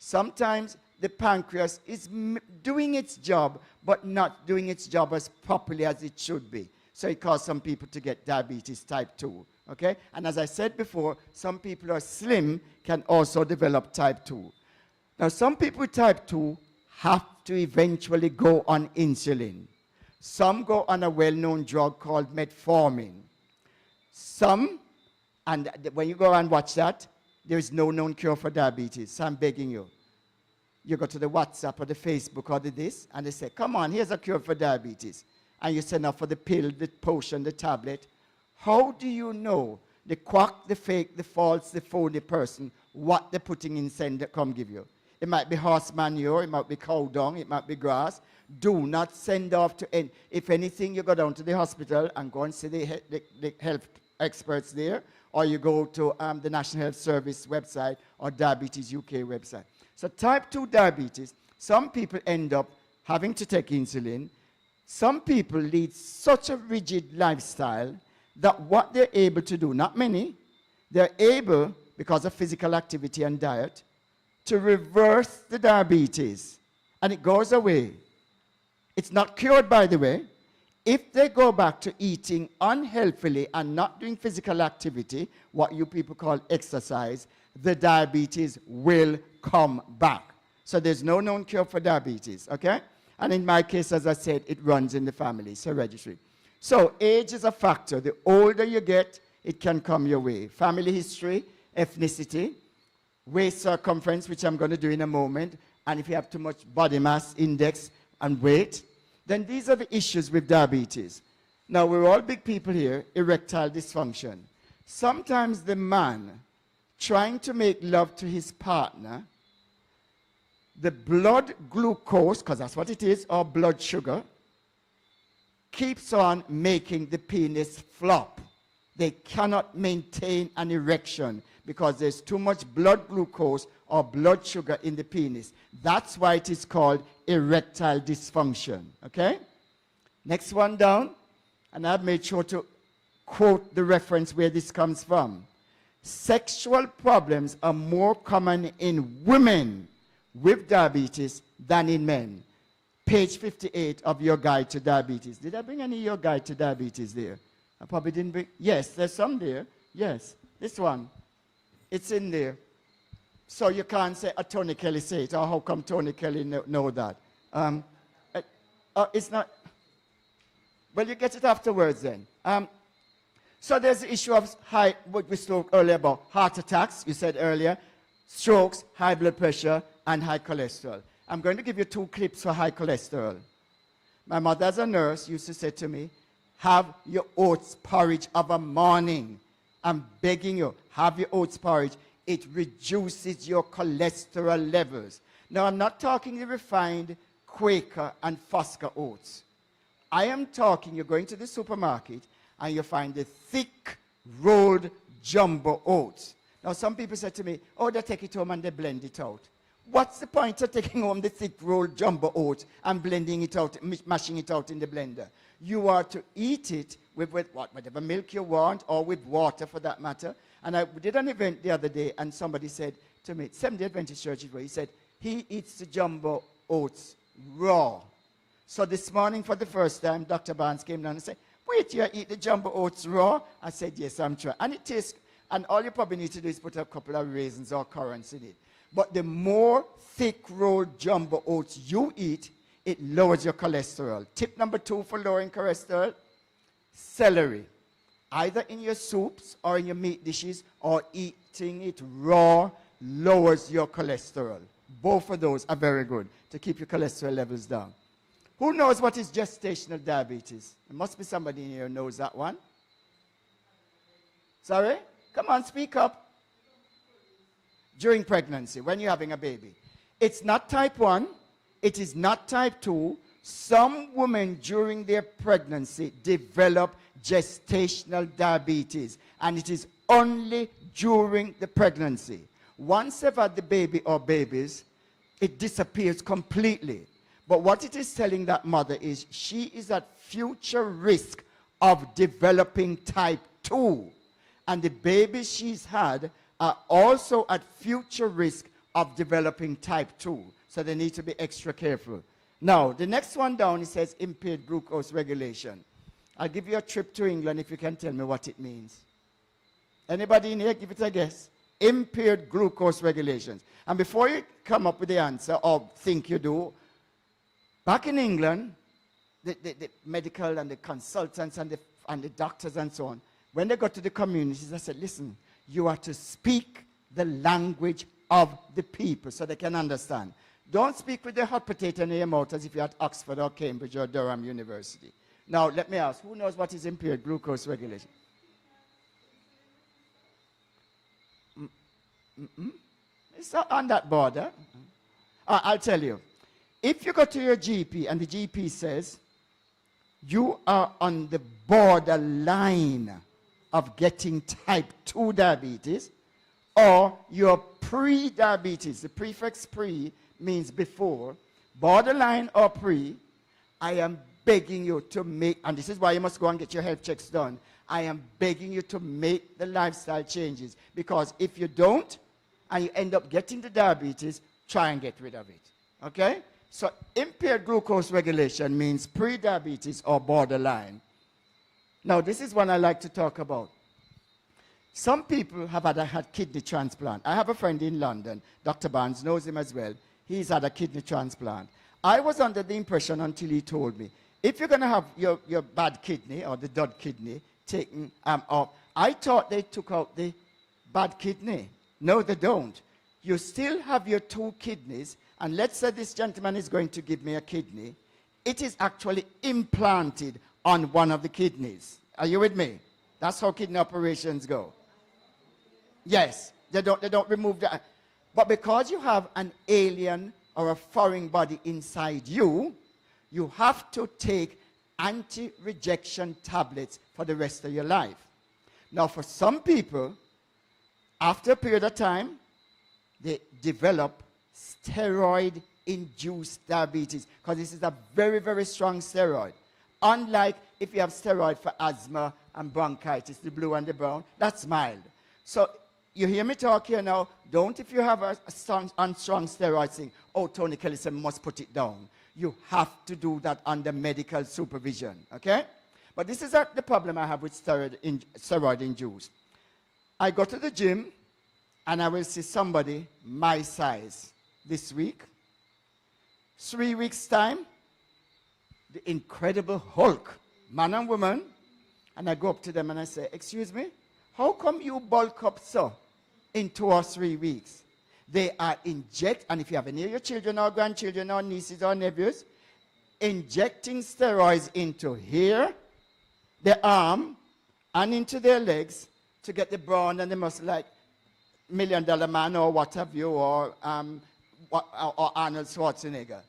Sometimes the pancreas is doing its job, but not doing its job as properly as it should be. So it causes some people to get diabetes type 2. Okay? And as I said before, some people who are slim can also develop type 2. Now, some people with type 2 have to eventually go on insulin. Some go on a well-known drug called metformin. Some, and when you go and watch that, there is no known cure for diabetes. So I'm begging you. You go to the WhatsApp or the Facebook or the this, and they say, come on, here's a cure for diabetes. And you send up for the pill, the potion, the tablet. How do you know the quack, the fake, the false, the phony person, what they're putting in send that come give you? It might be horse manure, it might be cow dung, it might be grass. Do not send off to any. If anything, you go down to the hospital and go and see the health experts there, or you go to the National Health Service website or Diabetes UK website. So type 2 diabetes, some people end up having to take insulin. Some people lead such a rigid lifestyle that what they're able to do, not many, they're able, because of physical activity and diet, to reverse the diabetes, and it goes away. It's not cured, by the way. If they go back to eating unhealthily and not doing physical activity, what you people call exercise, the diabetes will come back. So there's no known cure for diabetes, okay? And in my case, as I said, it runs in the family. It's hereditary. So age is a factor. The older you get, it can come your way. Family history, ethnicity, waist circumference, which I'm going to do in a moment, and if you have too much body mass index and weight, then these are the issues with diabetes. Now, we're all big people here, erectile dysfunction. Sometimes the man trying to make love to his partner, the blood glucose, because that's what it is, or blood sugar, keeps on making the penis flop. They cannot maintain an erection because there's too much blood glucose or blood sugar in the penis. That's why it is called erectile dysfunction. Okay? Next one down. And I've made sure to quote the reference where this comes from. Sexual problems are more common in women with diabetes than in men. Page 58 of your guide to diabetes. Did I bring any of your guide to diabetes there? I probably didn't bring. Yes, there's some there. Yes, this one. It's in there. So you can't say, Tony Kelly say it, or how come Tony Kelly know that? It's not. Well, you get it afterwards then. So there's the issue of what we spoke earlier about heart attacks, you said earlier, strokes, high blood pressure, and high cholesterol. I'm going to give you 2 clips for high cholesterol. My mother, as a nurse, used to say to me, have your oats porridge of a morning. I'm begging you, have your oats porridge. It reduces your cholesterol levels. Now, I'm not talking the refined Quaker and Fosca oats. I am talking, you're going to the supermarket, and you find the thick, rolled jumbo oats. Now, some people say to me, oh, they take it home and they blend it out. What's the point of taking home the thick, rolled jumbo oats and blending it out, mashing it out in the blender? You are to eat it with whatever milk you want, or with water for that matter. And I did an event the other day, and somebody said, to me, Seventh-day Adventist Church, he said, he eats the jumbo oats raw. So this morning, for the first time, Dr. Barnes came down and said, wait, you eat the jumbo oats raw? I said, yes, I'm trying. And it tastes, and all you probably need to do is put a couple of raisins or currants in it. But the more thick rolled jumbo oats you eat, it lowers your cholesterol. Tip number 2 for lowering cholesterol, celery. Either in your soups or in your meat dishes or eating it raw lowers your cholesterol. Both of those are very good to keep your cholesterol levels down. Who knows what is gestational diabetes? There must be somebody in here who knows that one. Sorry? Come on, speak up. During pregnancy, when you're having a baby. It's not type 1. It is not type 2. Some women during their pregnancy develop gestational diabetes. And it is only during the pregnancy. Once they've had the baby or babies, it disappears completely. But what it is telling that mother is she is at future risk of developing type 2. And the babies she's had are also at future risk of developing type 2. So they need to be extra careful. Now, the next one down, it says impaired glucose regulation. I'll give you a trip to England if you can tell me what it means. Anybody in here, give it a guess. Impaired glucose regulations. And before you come up with the answer or think you do, back in England, the medical and the consultants and the doctors and so on, when they got to the communities, they said, listen, you are to speak the language of the people so they can understand. Don't speak with the hot potato in your mouth as if you're at Oxford or Cambridge or Durham University. Now, let me ask, who knows what is impaired glucose regulation? It's not on that border. I'll tell you. If you go to your GP and the GP says, you are on the borderline of getting type 2 diabetes, or you're pre-diabetes. The prefix pre means before. Borderline or pre, I am begging you to make, and this is why you must go and get your health checks done, I am begging you to make the lifestyle changes. Because if you don't, and you end up getting the diabetes, try and get rid of it. Okay? So impaired glucose regulation means pre-diabetes or borderline. Now, this is one I like to talk about. Some people have had kidney transplant. I have a friend in London, Dr. Barnes knows him as well. He's had a kidney transplant. I was under the impression until he told me, if you're going to have your bad kidney or the dud kidney taken off, I thought they took out the bad kidney. No, they don't. You still have your 2 kidneys, and let's say this gentleman is going to give me a kidney. It is actually implanted on one of the kidneys. Are you with me? That's how kidney operations go. Yes, they don't remove that. But because you have an alien or a foreign body inside you, you have to take anti-rejection tablets for the rest of your life. Now, for some people, after a period of time, they develop steroid-induced diabetes, because this is a very, very strong steroid. Unlike if you have steroid for asthma and bronchitis, the blue and the brown, that's mild. So you hear me talk here now, don't, if you have a strong steroid thing, oh, Toney Kelly said, must put it down. You have to do that under medical supervision, okay? But this is the problem I have with steroid-induced. I go to the gym, and I will see somebody my size this week. 3 weeks' time, the Incredible Hulk, man and woman, and I go up to them and I say, excuse me, how come you bulk up so in 2 or 3 weeks? They are and if you have any of your children or grandchildren or nieces or nephews, injecting steroids into here, the arm, and into their legs to get the brawn and the muscle, like $1 Million Man or what have you, or Arnold Schwarzenegger.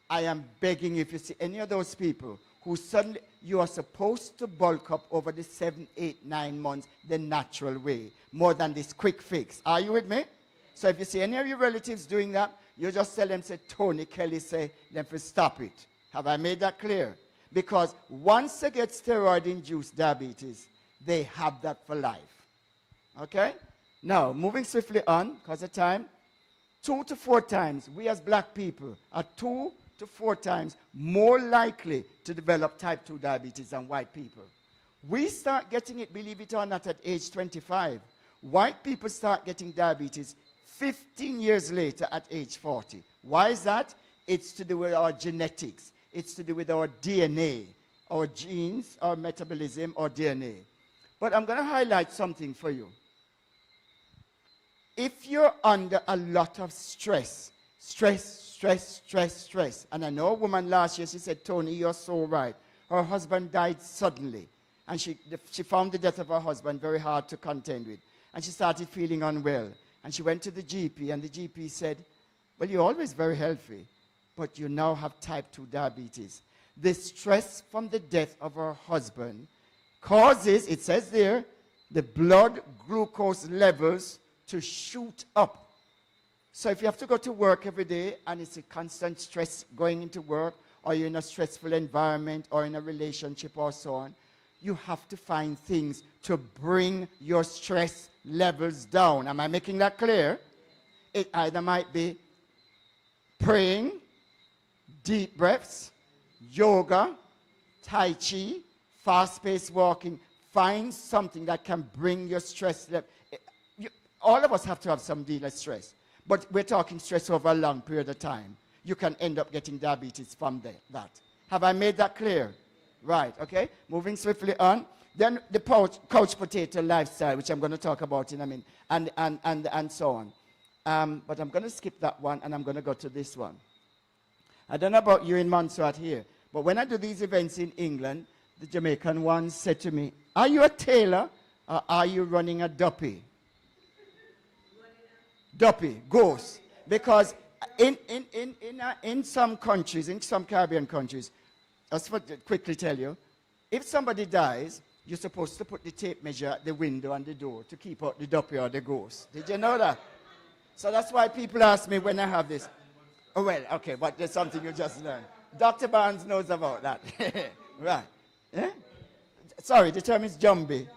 I am begging you, if you see any of those people who suddenly, you are supposed to bulk up over the 7, 8, 9 months the natural way, more than this quick fix. Are you with me? So if you see any of your relatives doing that, you just tell them, say, Toney Kelly say, them to stop it. Have I made that clear? Because once they get steroid-induced diabetes, they have that for life. Okay? Now, moving swiftly on, because of time, 2 to 4 times, we as black people are 2 to 4 times more likely to develop type 2 diabetes than white people. We start getting it, believe it or not, at age 25. White people start getting diabetes 15 years later at age 40. Why is that? It's to do with our genetics. It's to do with our DNA, our genes, our metabolism, or DNA. But I'm going to highlight something for you. If you're under a lot of stress, and I know a woman last year, she said, Tony, you're so right. Her husband died suddenly, and she found the death of her husband very hard to contend with. And she started feeling unwell. And she went to the GP, and the GP said, well, you're always very healthy, but you now have type 2 diabetes. The stress from the death of her husband causes, it says there, the blood glucose levels to shoot up. So if you have to go to work every day and it's a constant stress going into work, or you're in a stressful environment or in a relationship or so on, you have to find things to bring your stress levels down. Am I making that clear? It either might be praying, deep breaths, yoga, tai chi, fast-paced walking. Find something that can bring your stress level. All of us have to have some deal of stress. But we're talking stress over a long period of time. You can end up getting diabetes from that. Have I made that clear? Right, okay. Moving swiftly on. Then the couch potato lifestyle, which I'm going to talk about in a minute, and so on. But I'm going to skip that one, and I'm going to go to this one. I don't know about you in Montserrat here, but when I do these events in England, the Jamaican one said to me, are you a tailor, or are you running a duppy? Duppy, ghost. Because in some countries, in some Caribbean countries, I'll quickly tell you, if somebody dies, you're supposed to put the tape measure at the window and the door to keep out the duppy or the ghost. Did you know that? So that's why people ask me when I have this. Oh, well, okay, but there's something you just learned. Dr. Barnes knows about that. Right. Eh? Sorry, the term is jumbie.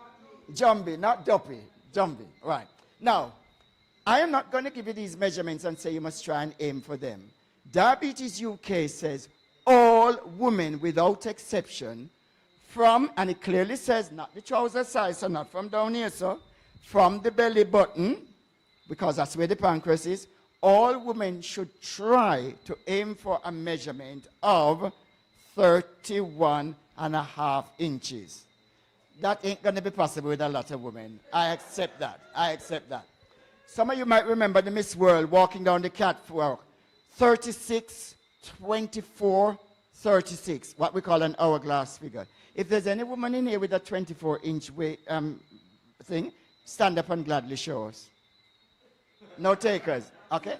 Jumbie, not duppy. Jumbie. Right. Now, I am not going to give you these measurements and say you must try and aim for them. Diabetes UK says all women without exception from, and it clearly says not the trouser size, so not from down here, so from the belly button, because that's where the pancreas is, all women should try to aim for a measurement of 31.5 inches. That ain't going to be possible with a lot of women. I accept that. I accept that. Some of you might remember the Miss World walking down the catwalk. 36, 24, 36, what we call an hourglass figure. If there's any woman in here with a 24-inch weight thing, stand up and gladly show us. No takers, okay?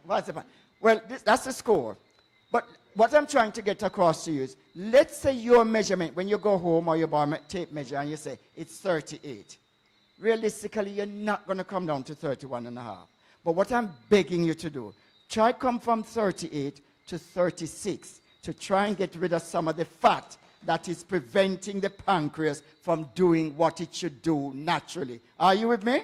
What's the point? Well, that's the score. But what I'm trying to get across to you is, let's say your measurement, when you go home or you buy a tape measure and you say, it's 38. Realistically, you're not going to come down to 31.5. But what I'm begging you to do, try come from 38 to 36 to try and get rid of some of the fat that is preventing the pancreas from doing what it should do naturally. Are you with me?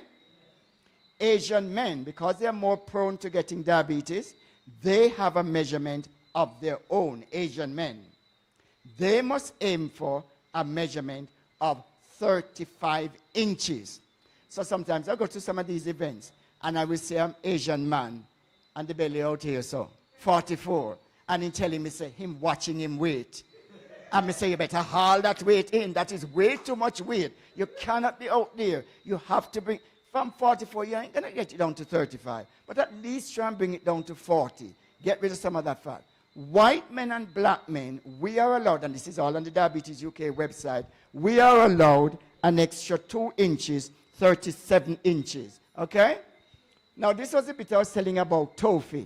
Asian men, because they are more prone to getting diabetes, they have a measurement of their own, Asian men. They must aim for a measurement of 35 inches. So sometimes I go to some of these events and I will say I'm Asian man and the belly out here, so 44. And he telling me, say, him watching him weight. And me say, you better haul that weight in. That is way too much weight. You cannot be out there. You have to bring, from 44, you ain't going to get it down to 35. But at least try and bring it down to 40. Get rid of some of that fat. White men and black men, we are allowed, and this is all on the Diabetes UK website, we are allowed an extra 2 inches, 37 inches. Okay? Now, this was a bit I was telling about tofu.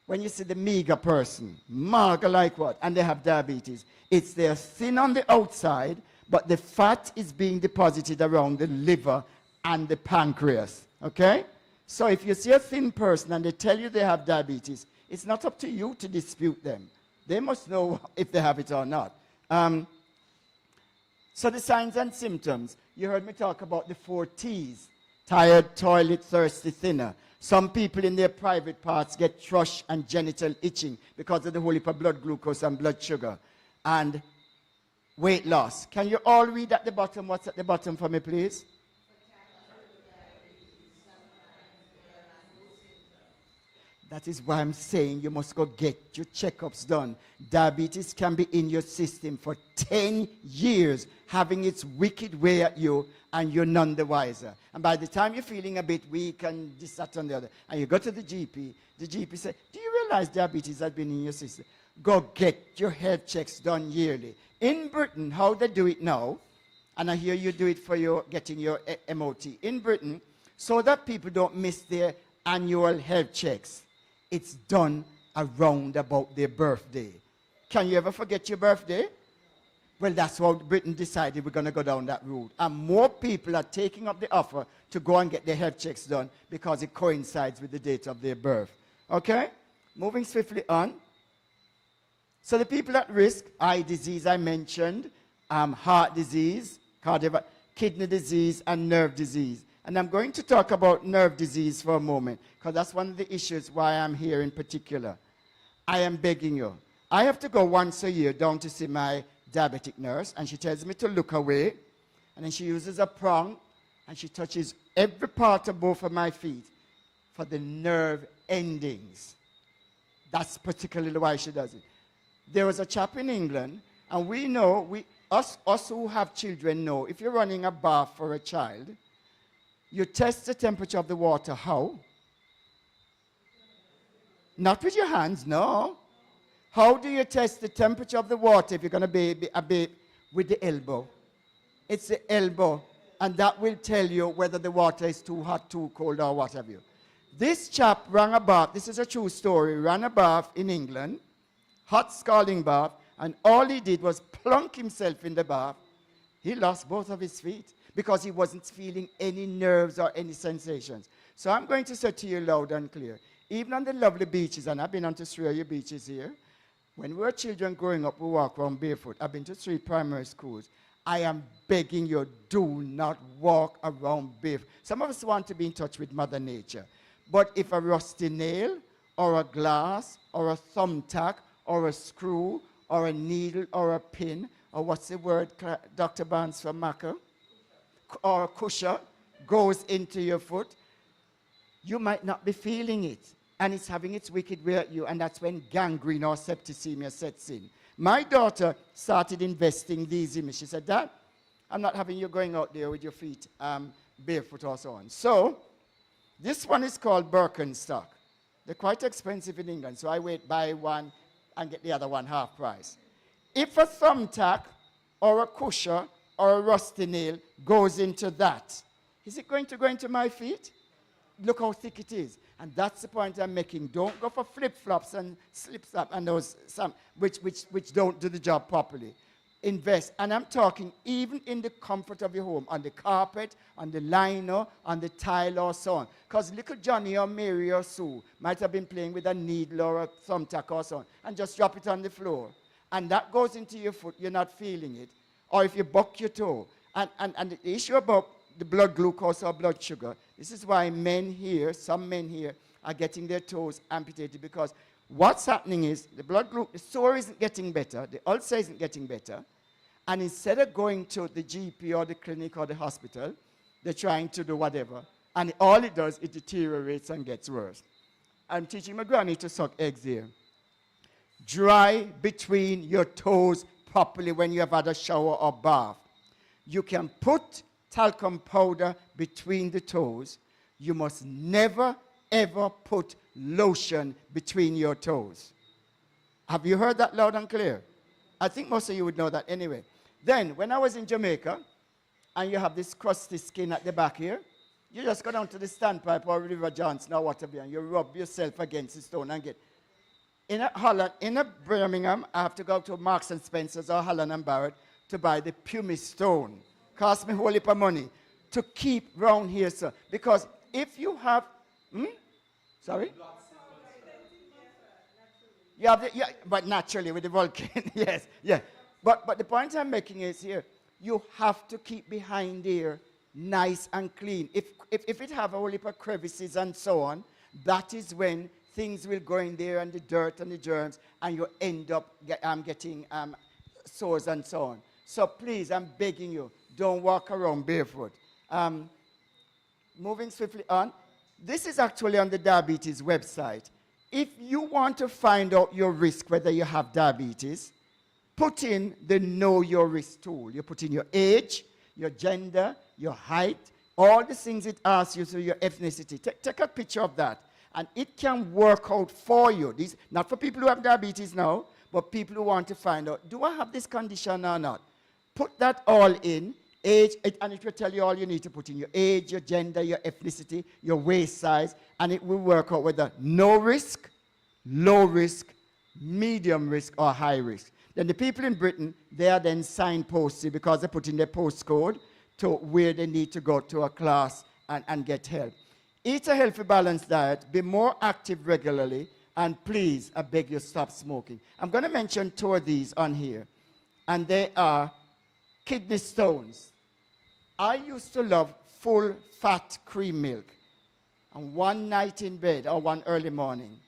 When you see the meager person, mager like what, and they have diabetes, it's they're thin on the outside, but the fat is being deposited around the liver and the pancreas. Okay? So if you see a thin person and they tell you they have diabetes, it's not up to you to dispute them. They must know if they have it or not. So the signs and symptoms, you heard me talk about the 4 T's. Tired, toilet, thirsty, thinner. Some people in their private parts get thrush and genital itching because of the whole heap of blood glucose and blood sugar. And weight loss. Can you all read at the bottom? What's at the bottom for me, please? That is why I'm saying you must go get your checkups done. Diabetes can be in your system for 10 years, having its wicked way at you, and you're none the wiser. And by the time you're feeling a bit weak and this, that, and the other, and you go to the GP says, do you realize diabetes has been in your system? Go get your health checks done yearly. In Britain, how they do it now, and I hear you do it for your getting your MOT. In Britain, so that people don't miss their annual health checks, it's done around about their birthday. Can you ever forget your birthday? Well, that's how Britain decided we're going to go down that route. And more people are taking up the offer to go and get their health checks done because it coincides with the date of their birth. Okay? Moving swiftly on. So the people at risk, eye disease I mentioned, heart disease, kidney disease, and nerve disease. And I'm going to talk about nerve disease for a moment, because that's one of the issues why I'm here in particular. I am begging you. I have to go once a year down to see my diabetic nurse, and she tells me to look away, and then she uses a prong, and she touches every part of both of my feet for the nerve endings. That's particularly why she does it. There was a chap in England, and we know, us who have children know, if you're running a bath for a child, you test the temperature of the water. How? Not with your hands, no. How do you test the temperature of the water if you're going to bathe with the elbow? It's the elbow, and that will tell you whether the water is too hot, too cold, or what have you. This chap ran a bath, this is a true story, ran a bath in England, hot scalding bath, and all he did was plunk himself in the bath. He lost both of his feet, because he wasn't feeling any nerves or any sensations. So I'm going to say to you loud and clear, even on the lovely beaches, and I've been on to 3 of your beaches here, when we were children growing up, we walk around barefoot. I've been to 3 primary schools. I am begging you, do not walk around barefoot. Some of us want to be in touch with Mother Nature. But if a rusty nail, or a glass, or a thumbtack, or a screw, or a needle, or a pin, or what's the word, Dr. Barnes, for Maca? Or a cushion goes into your foot, you might not be feeling it. And it's having its wicked way at you, and that's when gangrene or septicemia sets in. My daughter started investing these in me. She said, Dad, I'm not having you going out there with your feet barefoot or so on. So, this one is called Birkenstock. They're quite expensive in England, so I buy one and get the other one half price. If a thumbtack or a cushion or a rusty nail goes into that, is it going to go into my feet? Look how thick it is. And that's the point I'm making. Don't go for flip-flops and slip-slop and those which don't do the job properly. Invest. And I'm talking even in the comfort of your home, on the carpet, on the lino, on the tile or so on. Because little Johnny or Mary or Sue might have been playing with a needle or a thumbtack or so on, and just drop it on the floor. And that goes into your foot, you're not feeling it. Or if you buck your toe. And the issue about the blood glucose or blood sugar, this is why some men here, are getting their toes amputated, because what's happening is the sore isn't getting better, the ulcer isn't getting better, and instead of going to the GP or the clinic or the hospital, they're trying to do whatever, and all it does, it deteriorates and gets worse. I'm teaching my granny to suck eggs here. Dry between your toes properly when you have had a shower or bath. You can put talcum powder between the toes. You must never, ever put lotion between your toes. Have you heard that loud and clear? I think most of you would know that anyway. Then, when I was in Jamaica, and you have this crusty skin at the back here, you just go down to the standpipe or River Johnson or whatever, and you rub yourself against the stone and get. In a Birmingham, I have to go to Marks and Spencer's or Holland and Barrett to buy the pumice stone. Cost me a whole heap of money to keep round here, sir. Because if you have, sorry? You have but naturally with the Vulcan, yes, yeah. But the point I'm making is here, you have to keep behind here nice and clean. If it have a whole heap of crevices and so on, that is when things will go in there and the dirt and the germs, and you end up getting sores and so on. So please, I'm begging you, don't walk around barefoot. Moving swiftly on. This is actually on the diabetes website. If you want to find out your risk, whether you have diabetes, put in the Know Your Risk tool. You put in your age, your gender, your height, all the things it asks you, so your ethnicity. Take a picture of that, and it can work out for you. This, not for people who have diabetes now, but people who want to find out, do I have this condition or not? Put that all in, age, and it will tell you all you need to put in: your age, your gender, your ethnicity, your waist size, and it will work out whether no risk, low risk, medium risk, or high risk. Then the people in Britain, they are then signposted because they put in their postcode to where they need to go to a class and get help. Eat a healthy, balanced diet, be more active regularly, and please, I beg you, stop smoking. I'm going to mention 2 of these on here, and they are kidney stones. I used to love full fat cream milk. And one night in bed, or one early morning,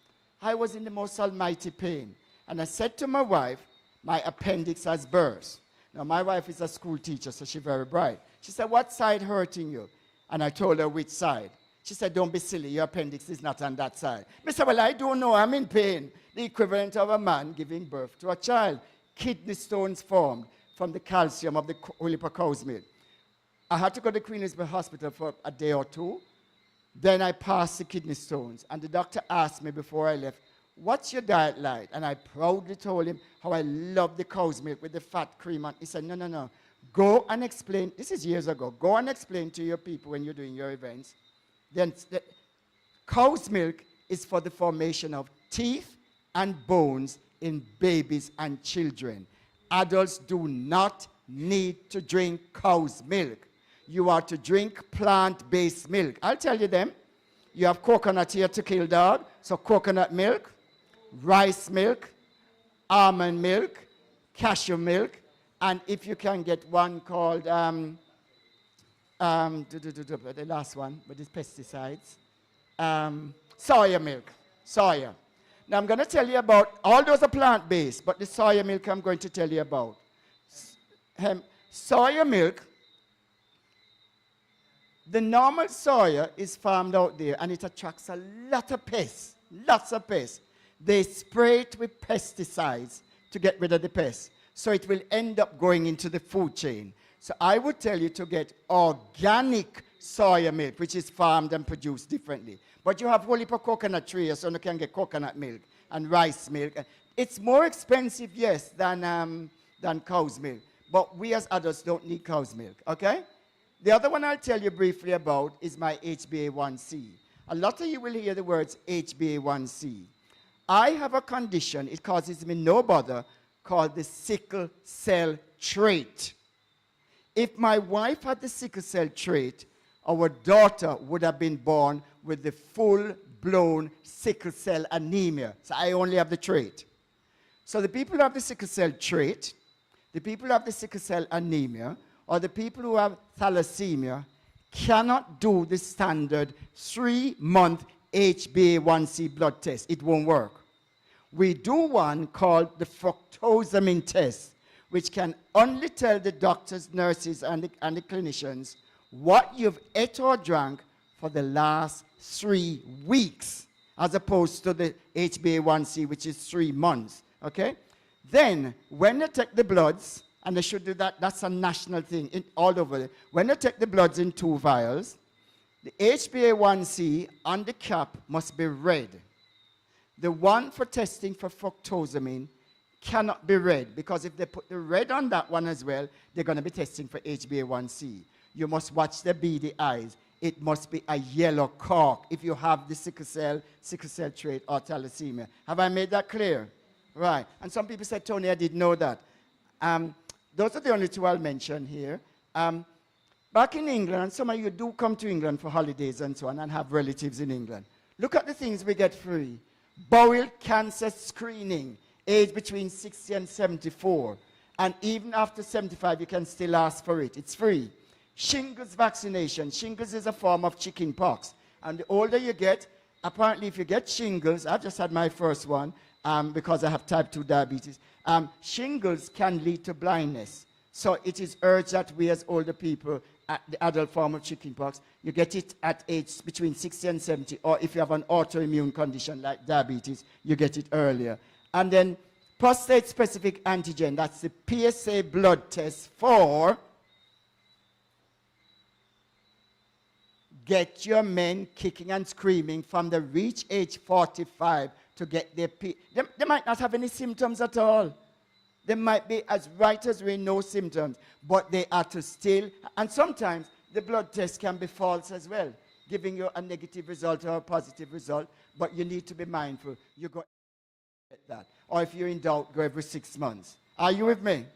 I was in the most almighty pain. And I said to my wife, my appendix has burst. Now, my wife is a school teacher, so she's very bright. She said, what side hurting you? And I told her which side. She said, don't be silly, your appendix is not on that side. I said, well, I don't know, I'm in pain. The equivalent of a man giving birth to a child. Kidney stones formed from the calcium of the whole heap of cow's milk. I had to go to Queen Elizabeth Hospital for a day or 2. Then I passed the kidney stones, and the doctor asked me before I left, what's your diet like? And I proudly told him how I love the cow's milk with the fat cream. And he said, no, no, no. Go and explain. This is years ago. Go and explain to your people when you're doing your events. Then cow's milk is for the formation of teeth and bones in babies and children. Adults do not need to drink cow's milk. You are to drink plant-based milk. I'll tell you them. You have coconut here to kill dog. So coconut milk, rice milk, almond milk, cashew milk, and if you can get one called, the last one, but it's pesticides, soya milk, soya. Now I'm going to tell you about, all those are plant-based, but the soya milk I'm going to tell you about. Soya milk, the normal soya is farmed out there, and it attracts a lot of pests, lots of pests. They spray it with pesticides to get rid of the pests. So it will end up going into the food chain. So I would tell you to get organic soya milk, which is farmed and produced differently. But you have whole heap of coconut trees, so you can get coconut milk and rice milk. It's more expensive, yes, than cow's milk. But we as adults don't need cow's milk, okay? The other one I'll tell you briefly about is my HbA1c. A lot of you will hear the words HbA1c. I have a condition, it causes me no bother, called the sickle cell trait. If my wife had the sickle cell trait, our daughter would have been born with the full-blown sickle cell anemia. So I only have the trait. So the people who have the sickle cell trait, the people who have the sickle cell anemia, or the people who have thalassemia cannot do the standard 3-month HbA1c blood test. It won't work. We do one called the fructosamine test, which can only tell the doctors, nurses, and the clinicians what you've ate or drank for the last 3 weeks, as opposed to the HbA1c, which is 3 months, okay? Then, when they take the bloods, and they should do that, that's a national thing all over. When they take the bloods in 2 vials, the HbA1c on the cap must be red. The one for testing for fructosamine cannot be red, because if they put the red on that one as well, they're going to be testing for HbA1c. You must watch the beady eyes. It must be a yellow cork if you have the sickle cell trait, or thalassemia. Have I made that clear? Right. And some people said, Tony, I didn't know that. Those are the only 2 I'll mention here. Back in England, some of you do come to England for holidays and so on, and have relatives in England. Look at the things we get free. Bowel cancer screening, age between 60 and 74. And even after 75, you can still ask for it. It's free. Shingles vaccination. Shingles is a form of chicken pox. And the older you get, apparently if you get shingles, I've just had my first one because I have type 2 diabetes. Shingles can lead to blindness. So it is urged that we as older people, the adult form of chickenpox, you get it at age between 60 and 70, or if you have an autoimmune condition like diabetes, you get it earlier. And then prostate-specific antigen, that's the PSA blood test for get your men kicking and screaming from the reach age 45 to get their they might not have any symptoms at all. They might be as right as rain, no symptoms, but they are to still, and sometimes the blood test can be false as well, giving you a negative result or a positive result, but you need to be mindful. You go get that. Or if you're in doubt, go every 6 months. Are you with me?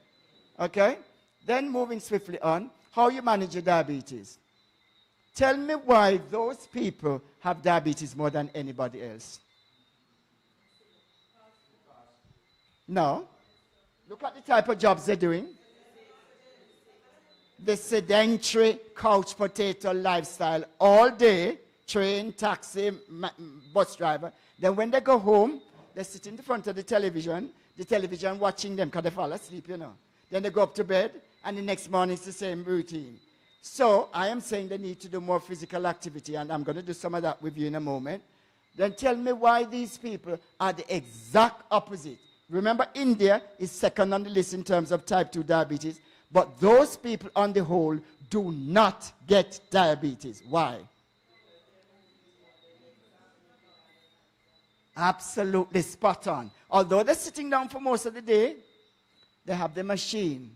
Okay? Then moving swiftly on, how you manage your diabetes. Tell me why those people have diabetes more than anybody else. No. Look at the type of jobs they're doing. The sedentary couch potato lifestyle all day, train, taxi, bus driver. Then when they go home, they sit in the front of the television watching them because they fall asleep, you know. Then they go up to bed, and the next morning it's the same routine. So I am saying they need to do more physical activity, and I'm going to do some of that with you in a moment. Then tell me why these people are the exact opposite. Remember, India is second on the list in terms of type 2 diabetes, but those people on the whole do not get diabetes. Why? Absolutely spot on. Although they're sitting down for most of the day, they have the machine.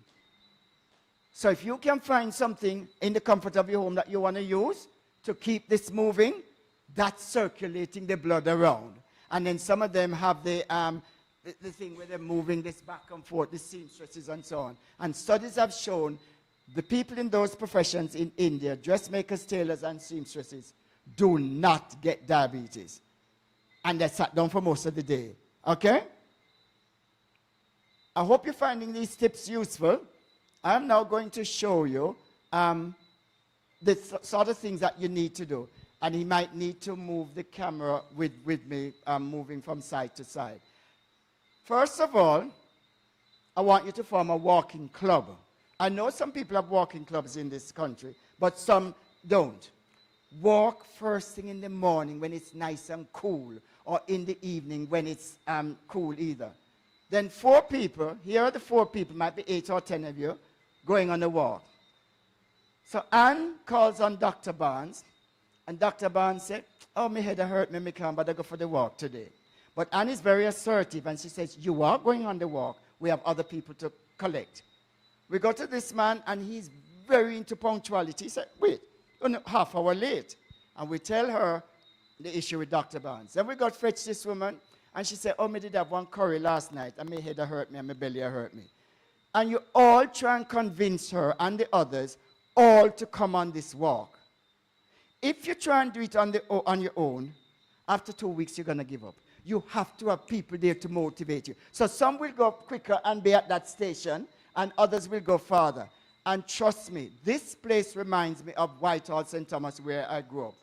So if you can find something in the comfort of your home that you want to use to keep this moving, that's circulating the blood around. And then some of them have the thing where they're moving this back and forth, the seamstresses and so on. And studies have shown the people in those professions in India, dressmakers, tailors, and seamstresses, do not get diabetes. And they sat down for most of the day. Okay? I hope you're finding these tips useful. I'm now going to show you the sort of things that you need to do. And he might need to move the camera with me, moving from side to side. First of all, I want you to form a walking club. I know some people have walking clubs in this country, but some don't. Walk first thing in the morning when it's nice and cool, or in the evening when it's cool either. Then 4 people, here are the 4 people, might be 8 or 10 of you, going on a walk. So Anne calls on Dr. Barnes, and Dr. Barnes said, oh, my head hurt me, I can't but I go for the walk today. But Anne is very assertive, and she says, you are going on the walk. We have other people to collect. We go to this man, and he's very into punctuality. He said, wait, you're half hour late. And we tell her the issue with Dr. Barnes. Then we got to fetch this woman, and she said, oh, me did have one curry last night, and my head hurt me, and my belly hurt me. And you all try and convince her and the others all to come on this walk. If you try and do it on your own, after 2 weeks, you're going to give up. You have to have people there to motivate you. So some will go quicker and be at that station, and others will go farther. And trust me, this place reminds me of Whitehall, St. Thomas, where I grew up.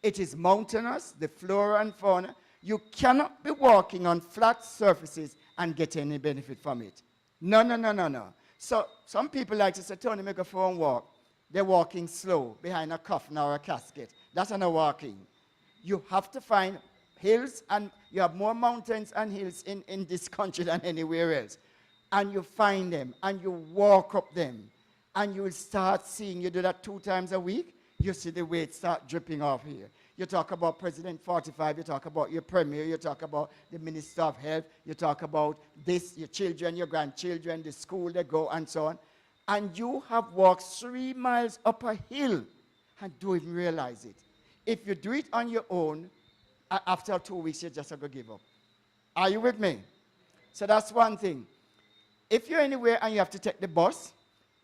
It is mountainous, the flora and fauna. You cannot be walking on flat surfaces and get any benefit from it. No, no, no, no, no. So some people like to say, Tony, make a phone walk. They're walking slow behind a coffin or a casket. That's not walking. You have to find hills, and you have more mountains and hills in this country than anywhere else. And you find them, and you walk up them, and you will start seeing, you do that 2 times a week, you see the weight start dripping off here. You talk about President 45, you talk about your Premier, you talk about the Minister of Health, you talk about this, your children, your grandchildren, the school they go, and so on. And you have walked 3 miles up a hill and don't even realize it. If you do it on your own, after 2 weeks, you're just going to give up. Are you with me? So that's one thing. If you're anywhere and you have to take the bus,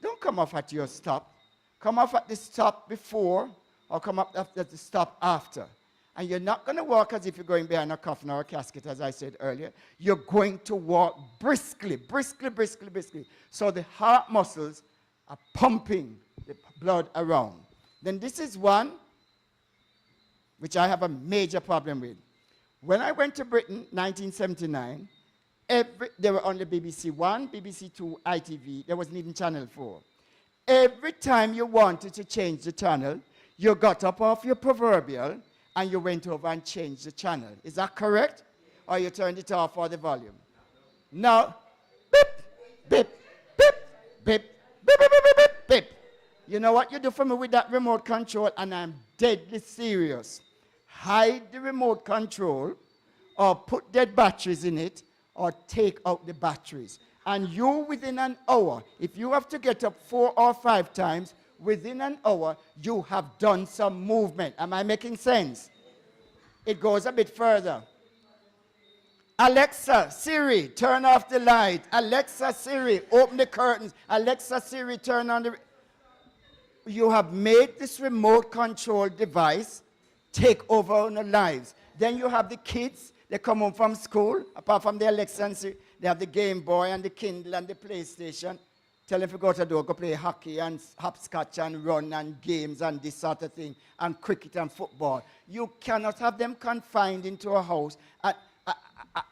don't come off at your stop. Come off at the stop before, or come up at the stop after. And you're not going to walk as if you're going behind a coffin or a casket, as I said earlier. You're going to walk briskly, briskly, briskly, briskly. So the heart muscles are pumping the blood around. Then this is one which I have a major problem with. When I went to Britain, 1979, there were only BBC One, BBC Two, ITV. There wasn't even Channel 4. Every time you wanted to change the channel, you got up off your proverbial and you went over and changed the channel. Is that correct? Or you turned it off for the volume? No. Beep, beep, beep, beep, beep, beep, beep, beep, beep. You know what you do for me with that remote control? And I'm deadly serious. Hide the remote control or put dead batteries in it or take out the batteries. And you, within an hour, if you have to get up 4 or 5 times, within an hour, you have done some movement. Am I making sense? It goes a bit further. Alexa, Siri, turn off the light. Alexa, Siri, open the curtains. Alexa, Siri, turn on the... You have made this remote control device take over on our lives. Then you have the kids, they come home from school, apart from the Alexa and Siri, they have the Game Boy and the Kindle and the PlayStation. Tell them if you go to the door, go play hockey and hopscotch and run and games and this sort of thing, and cricket and football. You cannot have them confined into a house.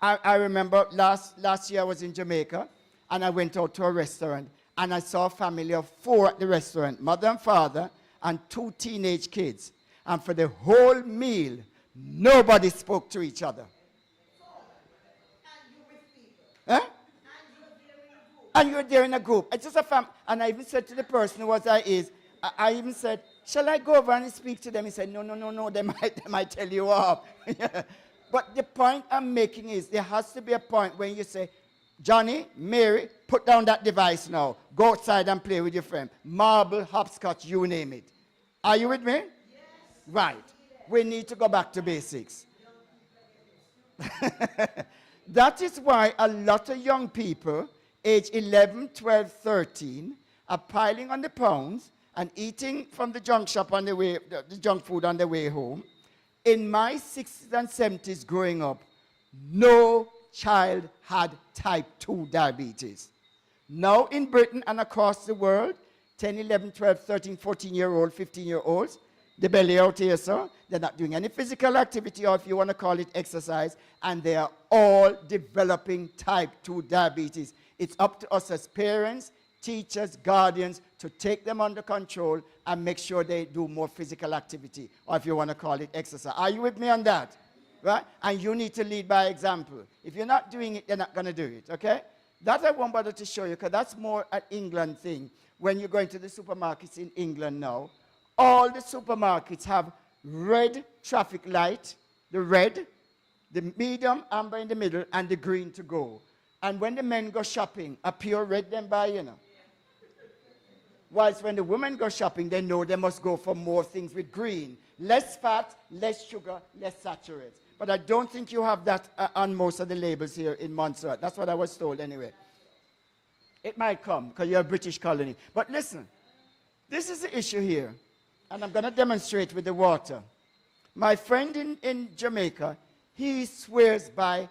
I remember last year I was in Jamaica, and I went out to a restaurant, and I saw a family of 4 at the restaurant, mother and father, and 2 teenage kids. And for the whole meal, nobody spoke to each other. Huh? And you're there in a group. It's just a family. And I even said to the person who was I even said, shall I go over and speak to them? He said, no, they might tell you off. But the point I'm making is there has to be a point when you say, Johnny, Mary, put down that device now. Go outside and play with your friend. Marble, hopscotch, you name it. Are you with me? Yes. Right. We need to go back to basics. That is why a lot of young people, age 11, 12, 13, are piling on the pounds and eating from the junk shop on the way, the junk food on the way home. In my 60s and 70s growing up, no child had type 2 diabetes. Now in Britain and across the world, 10, 11, 12, 13, 14-year-old, 15-year-olds, the belly out here, sir, they're not doing any physical activity, or if you want to call it exercise, and they are all developing type 2 diabetes. It's up to us as parents, teachers, guardians, to take them under control and make sure they do more physical activity, or if you want to call it exercise. Are you with me on that? Right? And you need to lead by example. If you're not doing it, they're not going to do it, okay? That I won't bother to show you, because that's more an England thing. When you're going to the supermarkets in England now, all the supermarkets have red traffic light, the red, the medium, amber in the middle, and the green to go. And when the men go shopping, a pure red them buy, you know. Whilst when the women go shopping, they know they must go for more things with green. Less fat, less sugar, less saturated. But I don't think you have that on most of the labels here in Montserrat. That's what I was told anyway. It might come, because you're a British colony. But listen, this is the issue here. And I'm going to demonstrate with the water. My friend in Jamaica, he swears by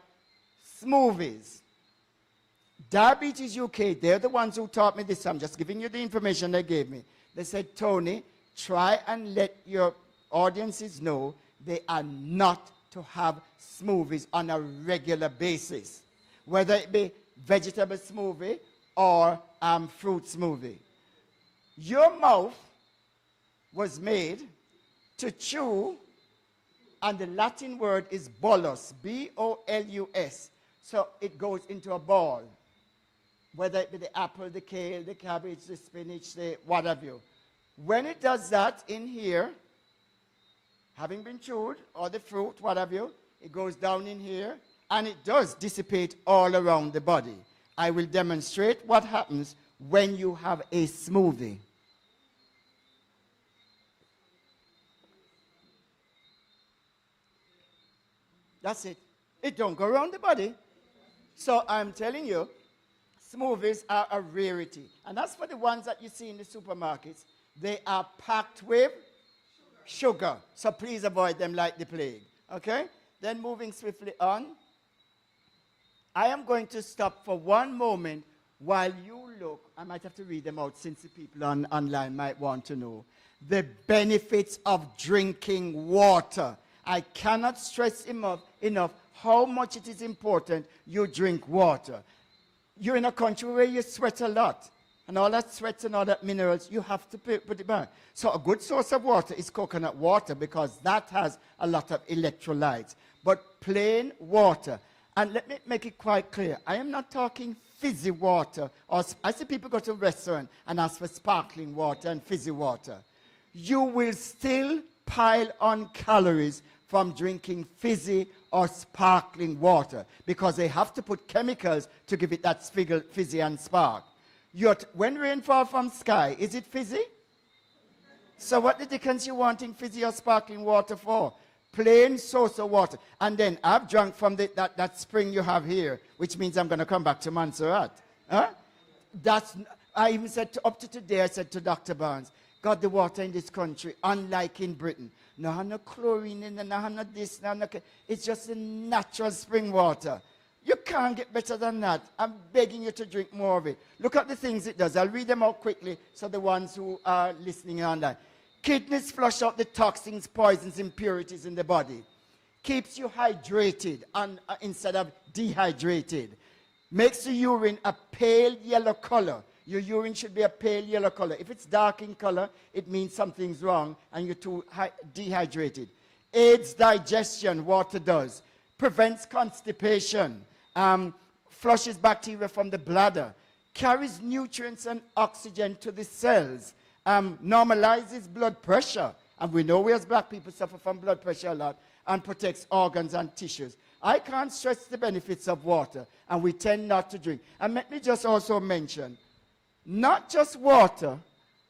smoothies. Diabetes UK, they're the ones who taught me this. I'm just giving you the information they gave me. They said, Tony, try and let your audiences know they are not to have smoothies on a regular basis, whether it be vegetable smoothie or fruit smoothie. Your mouth was made to chew, and the Latin word is bolus, B-O-L-U-S. So it goes into a ball, whether it be the apple, the kale, the cabbage, the spinach, the what have you. When it does that in here, having been chewed, or the fruit, what have you, it goes down in here, and it does dissipate all around the body. I will demonstrate what happens when you have a smoothie. That's it. It don't go around the body. So I'm telling you, smoothies are a rarity. And that's for the ones that you see in the supermarkets. They are packed with sugar. So please avoid them like the plague. Okay? Then moving swiftly on. I am going to stop for one moment while you look, I might have to read them out since the people online might want to know, the benefits of drinking water. I cannot stress enough how much it is important you drink water. You're in a country where you sweat a lot. And all that sweat and all that minerals, you have to put it back. So a good source of water is coconut water because that has a lot of electrolytes. But plain water. And let me make it quite clear. I am not talking fizzy water. Or I see people go to a restaurant and ask for sparkling water and fizzy water. You will still pile on calories from drinking fizzy or sparkling water because they have to put chemicals to give it that fizzy and spark. When rain falls from sky, is it fizzy? So what the dickens you wanting fizzy or sparkling water for? Plain source of water. And then I've drunk from that spring you have here, which means I'm going to come back to Montserrat. Huh? I even said, up to today, I said to Dr. Barnes, God, the water in this country, unlike in Britain, no chlorine in it, no this, no. It's just a natural spring water. You can't get better than that. I'm begging you to drink more of it. Look at the things it does. I'll read them out quickly so the ones who are listening on that. Kidneys flush out the toxins, poisons, impurities in the body. Keeps you hydrated instead of dehydrated. Makes the urine a pale yellow color. Your urine should be a pale yellow color. If it's dark in color, it means something's wrong and you're too dehydrated. Aids digestion, water does. Prevents constipation. Flushes bacteria from the bladder. Carries nutrients and oxygen to the cells. Normalizes blood pressure. And we know we as black people suffer from blood pressure a lot. And protects organs and tissues. I can't stress the benefits of water. And we tend not to drink. And let me just also mention, not just water,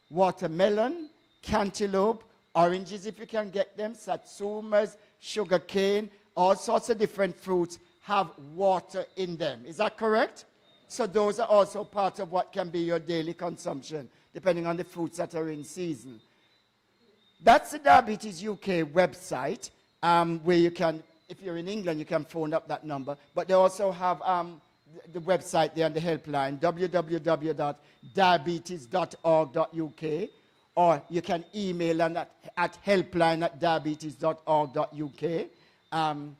watermelon, cantaloupe, oranges if you can get them, satsumas, sugar cane, all sorts of different fruits have water in them. Is that correct? So those are also part of what can be your daily consumption, depending on the fruits that are in season. That's the Diabetes UK website, where you can, if you're in England, you can phone up that number. But they also have the website there on the helpline, www.diabetes.org.uk, or you can email them at helpline@diabetes.org.uk. And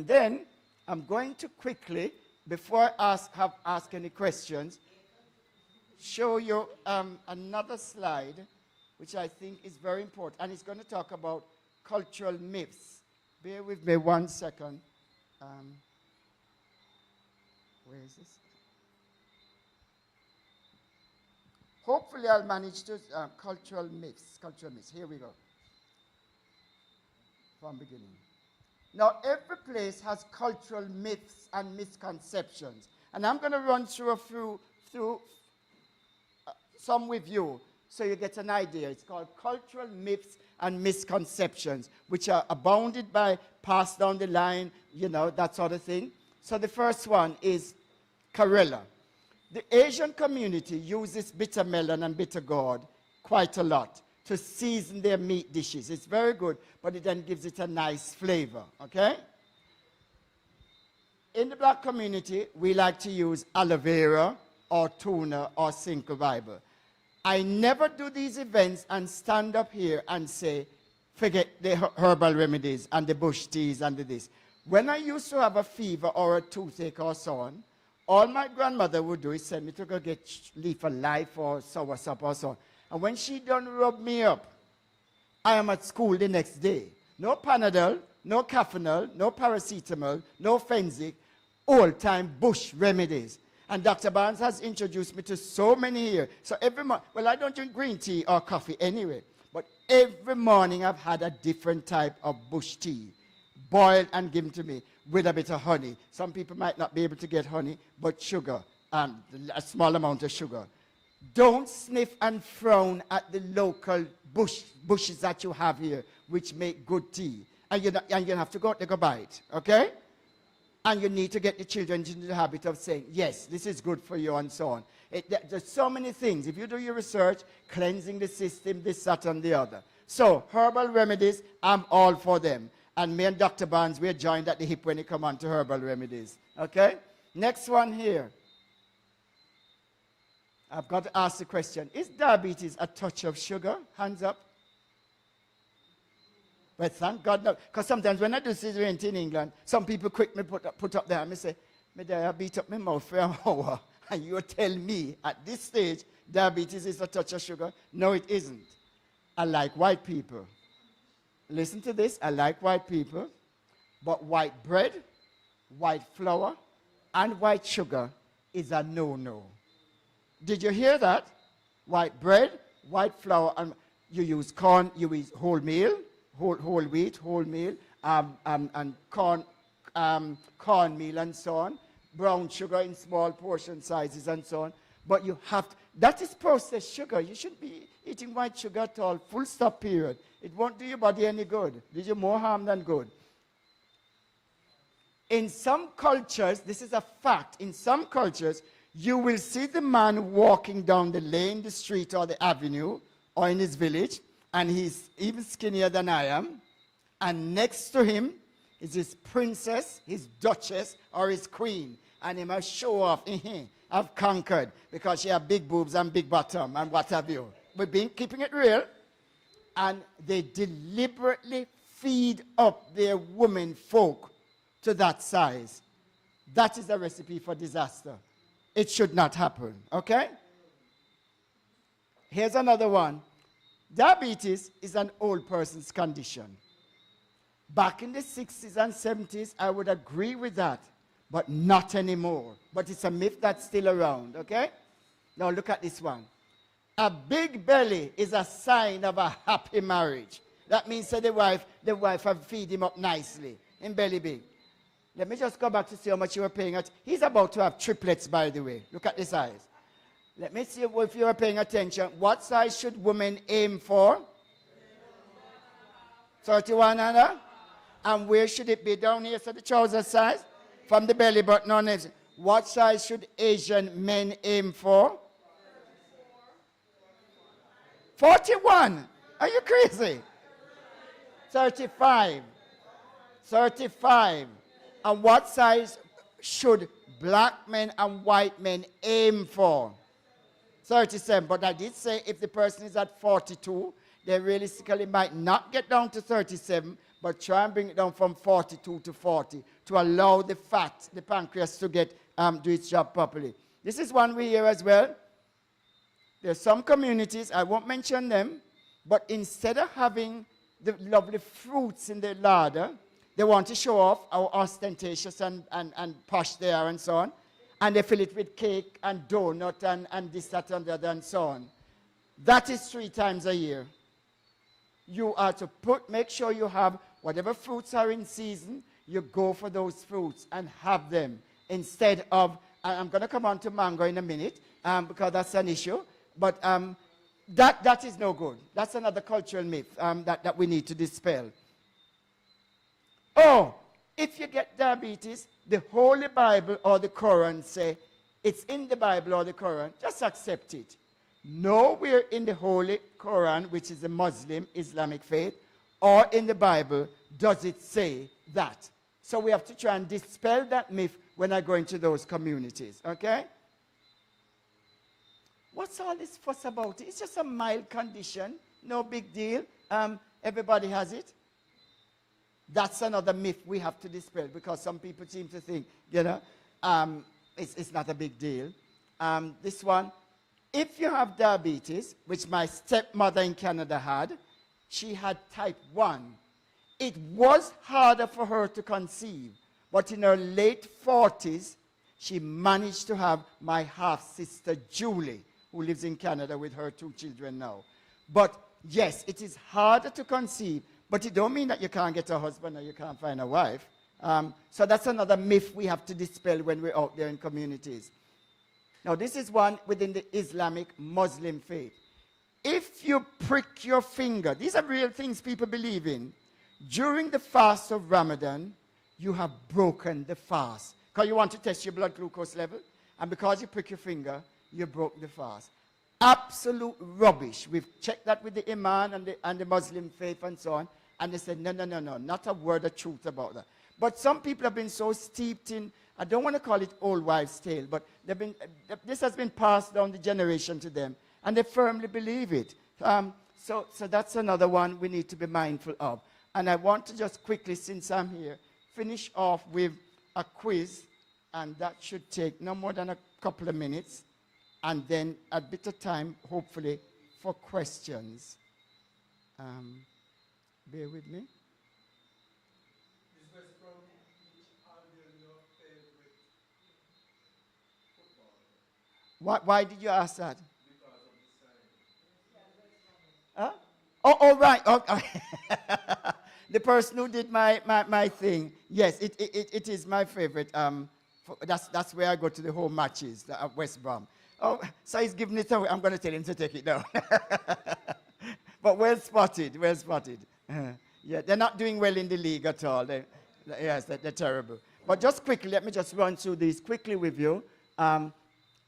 then I'm going to quickly, before I ask any questions, show you another slide, which I think is very important, and it's going to talk about cultural myths. Bear with me 1 second. Where is this? Hopefully I'll manage to, cultural myths. Here we go. From beginning. Now, every place has cultural myths and misconceptions. And I'm going to run through some with you so you get an idea. It's called cultural myths and misconceptions, which are abounded by passed down the line, that sort of thing. So the first one is Karela. The Asian community uses bitter melon and bitter gourd quite a lot to season their meat dishes. It's very good, but it then gives it a nice flavor, okay? In the black community, we like to use aloe vera or tuna or cinco viber. I never do these events and stand up here and say, forget the herbal remedies and the bush teas and the this. When I used to have a fever or a toothache or so on, all my grandmother would do is send me to go get leaf of life or soursop or so on. And when she done rub me up, I am at school the next day. No Panadol, no Cafanol, no paracetamol, no Fensic, old-time bush remedies. And Dr. Barnes has introduced me to so many here. So every morning, well, I don't drink green tea or coffee anyway, but every morning I've had a different type of bush tea, boiled and given to me with a bit of honey. Some people might not be able to get honey, but sugar, a small amount of sugar. Don't sniff and frown at the local bushes that you have here, which make good tea. And you have to go out there go buy it, okay? And you need to get the children into the habit of saying, yes, this is good for you, and so on. There's so many things. If you do your research, cleansing the system, this, that, and the other. So, herbal remedies, I'm all for them. And me and Dr. Barnes, we're joined at the hip when it comes on to herbal remedies. Okay? Next one here. I've got to ask the question, is diabetes a touch of sugar? Hands up. But thank God no. Because sometimes when I do cesarean in England, some people quick me put up there and me say, me there I beat up my mouth for an hour. And you tell me at this stage, diabetes is a touch of sugar? No, it isn't. I like white people. Listen to this. I like white people. But white bread, white flour, and white sugar is a no-no. Did you hear that? White bread, white flour, and you use corn, you use wholemeal, whole wheat, wholemeal, and cornmeal and so on. Brown sugar in small portion sizes and so on. But you have to, that is processed sugar. You shouldn't be eating white sugar at all. Full stop, period. It won't do your body any good. Do you more harm than good. In some cultures, this is a fact, in some cultures, you will see the man walking down the lane, the street, or the avenue, or in his village, and he's even skinnier than I am, and next to him is his princess, his duchess, or his queen, and he must show off, I've conquered, because she have big boobs and big bottom, and what have you. We've been keeping it real, and they deliberately feed up their women folk to that size. That is a recipe for disaster. It should not happen, okay? Here's another one. Diabetes is an old person's condition. Back in the 60s and 70s, I would agree with that, but not anymore. But it's a myth that's still around, okay? Now look at this one. A big belly is a sign of a happy marriage. That means that the wife have feed him up nicely in belly big. Let me just go back to see how much you were paying at. He's about to have triplets, by the way. Look at the size. Let me see if you are paying attention. What size should women aim for? 31 and a? And where should it be? Down here, so the trouser size? From the belly button on it. What size should Asian men aim for? 41. Are you crazy? 35. 35. And what size should black men and white men aim for? 37. But I did say if the person is at 42, they realistically might not get down to 37, but try and bring it down from 42 to 40 to allow the fat, the pancreas, to get do its job properly. This is one we hear as well. There are some communities, I won't mention them, but instead of having the lovely fruits in the larder, they want to show off how ostentatious and posh they are and so on. And they fill it with cake and donut and this, that, and the other and so on. That is 3 times a year. You are to make sure you have whatever fruits are in season, you go for those fruits and have them. Instead of, I'm going to come on to mango in a minute because that's an issue. But that is no good. That's another cultural myth that we need to dispel. Oh, if you get diabetes, the Holy Bible or the Quran say, it's in the Bible or the Quran, just accept it. Nowhere in the Holy Quran, which is the Muslim Islamic faith, or in the Bible, does it say that. So we have to try and dispel that myth when I go into those communities, okay? What's all this fuss about? It's just a mild condition, no big deal. Everybody has it. That's another myth we have to dispel because some people seem to think, it's not a big deal. This one, if you have diabetes, which my stepmother in Canada had, she had type 1. It was harder for her to conceive, but in her late 40s, she managed to have my half-sister Julie, who lives in Canada with her 2 children now. But yes, it is harder to conceive, but it don't mean that you can't get a husband or you can't find a wife. So that's another myth we have to dispel when we're out there in communities. Now, this is one within the Islamic Muslim faith. If you prick your finger, these are real things people believe in, during the fast of Ramadan, you have broken the fast. Because you want to test your blood glucose level, and because you prick your finger, you broke the fast. Absolute rubbish. We've checked that with the Imam and the Muslim faith and so on, and they said, no, not a word of truth about that. But some people have been so steeped in I don't want to call it old wives' tale, but this has been passed down the generation to them, and they firmly believe it. So that's another one we need to be mindful of. And I want to just quickly, since I'm here, finish off with a quiz, and that should take no more than a couple of minutes, and then a bit of time, hopefully, for questions. Bear with me. Why did you ask that? Huh? Oh, right. Oh, the person who did my thing. Yes, it is my favorite. That's where I go to the home matches at West Brom. Oh, so he's giving it away. I'm going to tell him to take it down. But well spotted, well spotted. Yeah, they're not doing well in the league at all. Yes, they're terrible. But just quickly, let me just run through these quickly with you.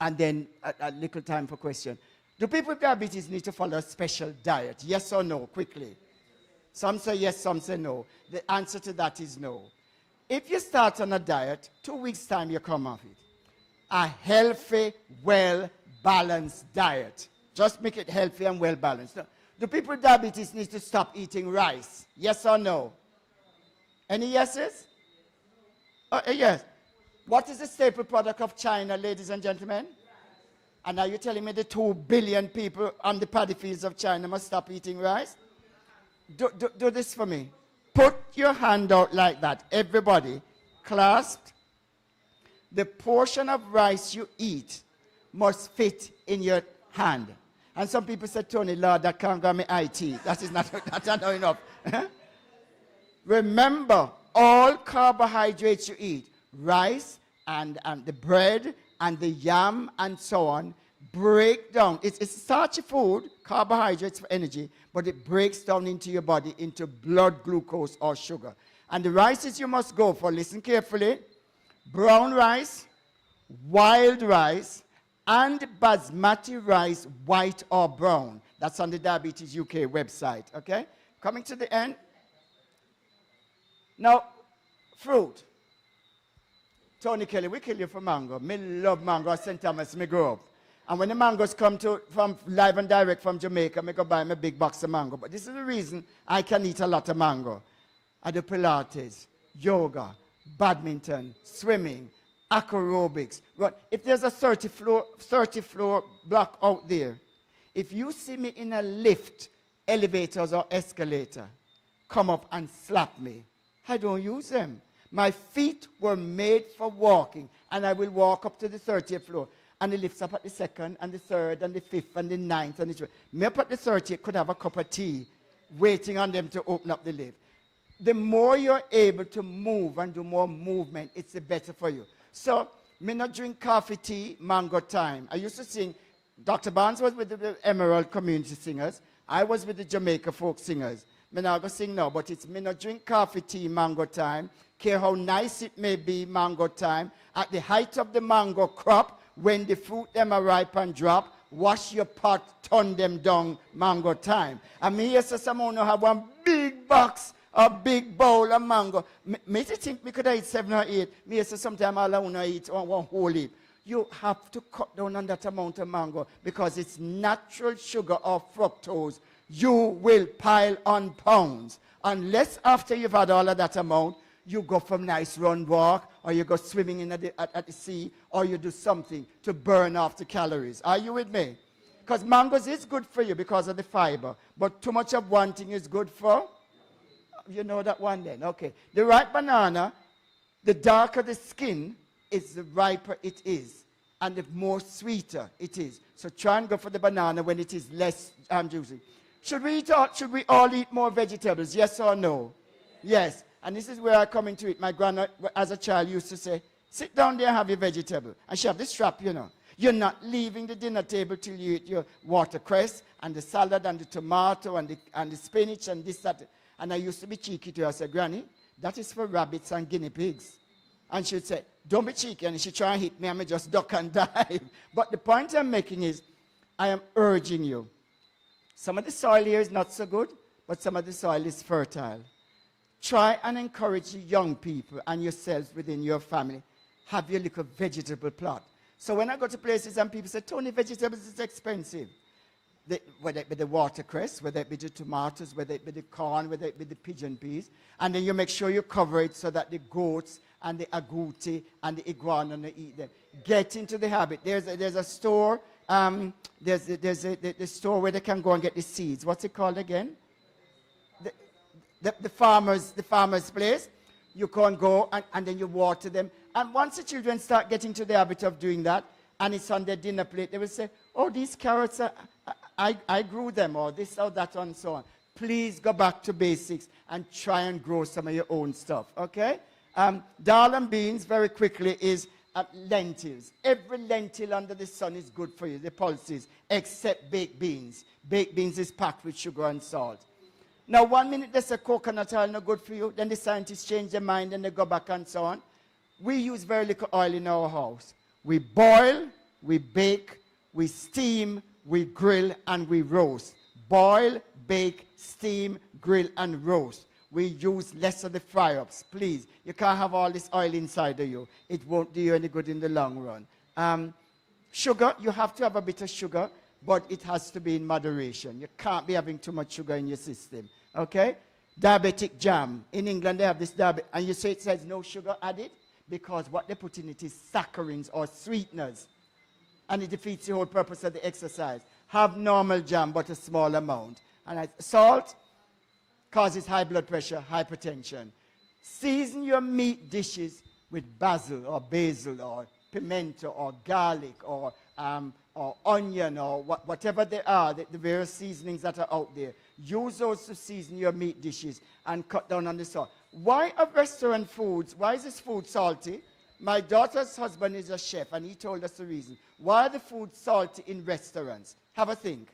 And then a little time for question. Do people with diabetes need to follow a special diet? Yes or no? Quickly. Some say yes, some say no. The answer to that is no. If you start on a diet, 2 weeks' time you come off it. A healthy, well-balanced diet. Just make it healthy and well-balanced. Do people with diabetes need to stop eating rice? Yes or no? Any yeses? Yes. What is the staple product of China, ladies and gentlemen? And are you telling me the 2 billion people on the paddy fields of China must stop eating rice? Do this for me. Put your hand out like that. Everybody, clasped. The portion of rice you eat must fit in your hand. And some people say, Tony, Lord, that can't go me IT. That is not, that's not enough. Remember, all carbohydrates you eat, rice and the bread and the yam and so on, break down. It's starchy food, carbohydrates for energy, but it breaks down into your body into blood glucose or sugar. And the rices you must go for, listen carefully, brown rice, wild rice, and basmati rice, white or brown. That's on the Diabetes UK website, okay? Coming to the end. Now, fruit. Tony Kelly, we kill you for mango. Me love mango at St. Thomas, me grow up. And when the mangoes come from live and direct from Jamaica, me go buy me a big box of mango. But this is the reason I can eat a lot of mango. I do Pilates, yoga, badminton, swimming, acrobics. But if there's a 30 floor block out there, if you see me in a lift, elevators or escalator, come up and slap me. I don't use them. My feet were made for walking, and I will walk up to the 30th floor. And the lifts up at the 2nd, and the 3rd, and the 5th, and the 9th, and the 12th. Me up at the 30th could have a cup of tea waiting on them to open up the lift. The more you're able to move and do more movement, it's the better for you. So, me not drink coffee, tea, mango time. I used to sing, Dr. Barnes was with the Emerald Community Singers. I was with the Jamaica Folk Singers. Me not go sing now, but it's me not drink coffee, tea, mango time. Care how nice it may be, mango time. At the height of the mango crop, when the fruit them are ripe and drop, wash your pot, turn them down, mango time. And me yes, someone have one big box, a big bowl of mango. Me think me could eat 7 or 8. Me yes, sometimes all I want to eat one whole heap. You have to cut down on that amount of mango because it's natural sugar or fructose. You will pile on pounds. Unless after you've had all of that amount, you go for a nice run walk, or you go swimming in at the sea, or you do something to burn off the calories. Are you with me? Because mangoes is good for you because of the fiber, but too much of one thing is good for? You know that one then? Okay. The ripe banana, the darker the skin, is the riper it is, and the more sweeter it is. So try and go for the banana when it is less juicy. Should we all eat more vegetables? Yes or no? Yes. And this is where I come into it. My grandma, as a child, used to say, sit down there and have your vegetable. And she have this strap, you know. You're not leaving the dinner table till you eat your watercress and the salad and the tomato and the spinach and this, that. And I used to be cheeky to her. I said, Granny, that is for rabbits and guinea pigs. And she would say, don't be cheeky. And she try and hit me and I just duck and dive. But the point I'm making is, I am urging you. Some of the soil here is not so good, but some of the soil is fertile. Try and encourage the young people and yourselves within your family. have your little vegetable plot. So when I go to places and people say, Tony, vegetables is expensive. Whether it be the watercress, whether it be the tomatoes, whether it be the corn, whether it be the pigeon peas, and then you make sure you cover it so that the goats and the agouti and the iguana don't eat them. Get into the habit. There's a store, there's the store where they can go and get the seeds. What's it called again? The farmer's place. You can go and then you water them. And once the children start getting to the habit of doing that, and it's on their dinner plate, they will say, oh, these carrots, I grew them, or this or that, and so on. Please go back to basics and try and grow some of your own stuff, okay? Dal and beans, very quickly, is lentils. Every lentil under the sun is good for you, the pulses, except baked beans. Baked beans is packed with sugar and salt. Now, 1 minute they say coconut oil no good for you, then the scientists change their mind and they go back and so on. We use very little oil in our house. We boil, we bake, we steam, we grill, and we roast. Boil, bake, steam, grill, and roast. We use less of the fry-ups, please. You can't have all this oil inside of you. It won't do you any good in the long run. Sugar, you have to have a bit of sugar, but it has to be in moderation. You can't be having too much sugar in your system, okay? Diabetic jam. In England, they have this diabetic, and you say it says no sugar added, because what they put in it is saccharins or sweeteners, and it defeats the whole purpose of the exercise. Have normal jam, but a small amount. And salt causes high blood pressure, hypertension. Season your meat dishes with basil or pimento or garlic or onion or whatever they are, the various seasonings that are out there. Use those to season your meat dishes and cut down on the salt. Why are restaurant foods, why is this food salty? My daughter's husband is a chef, and he told us the reason. Why are the food salty in restaurants? Have a think.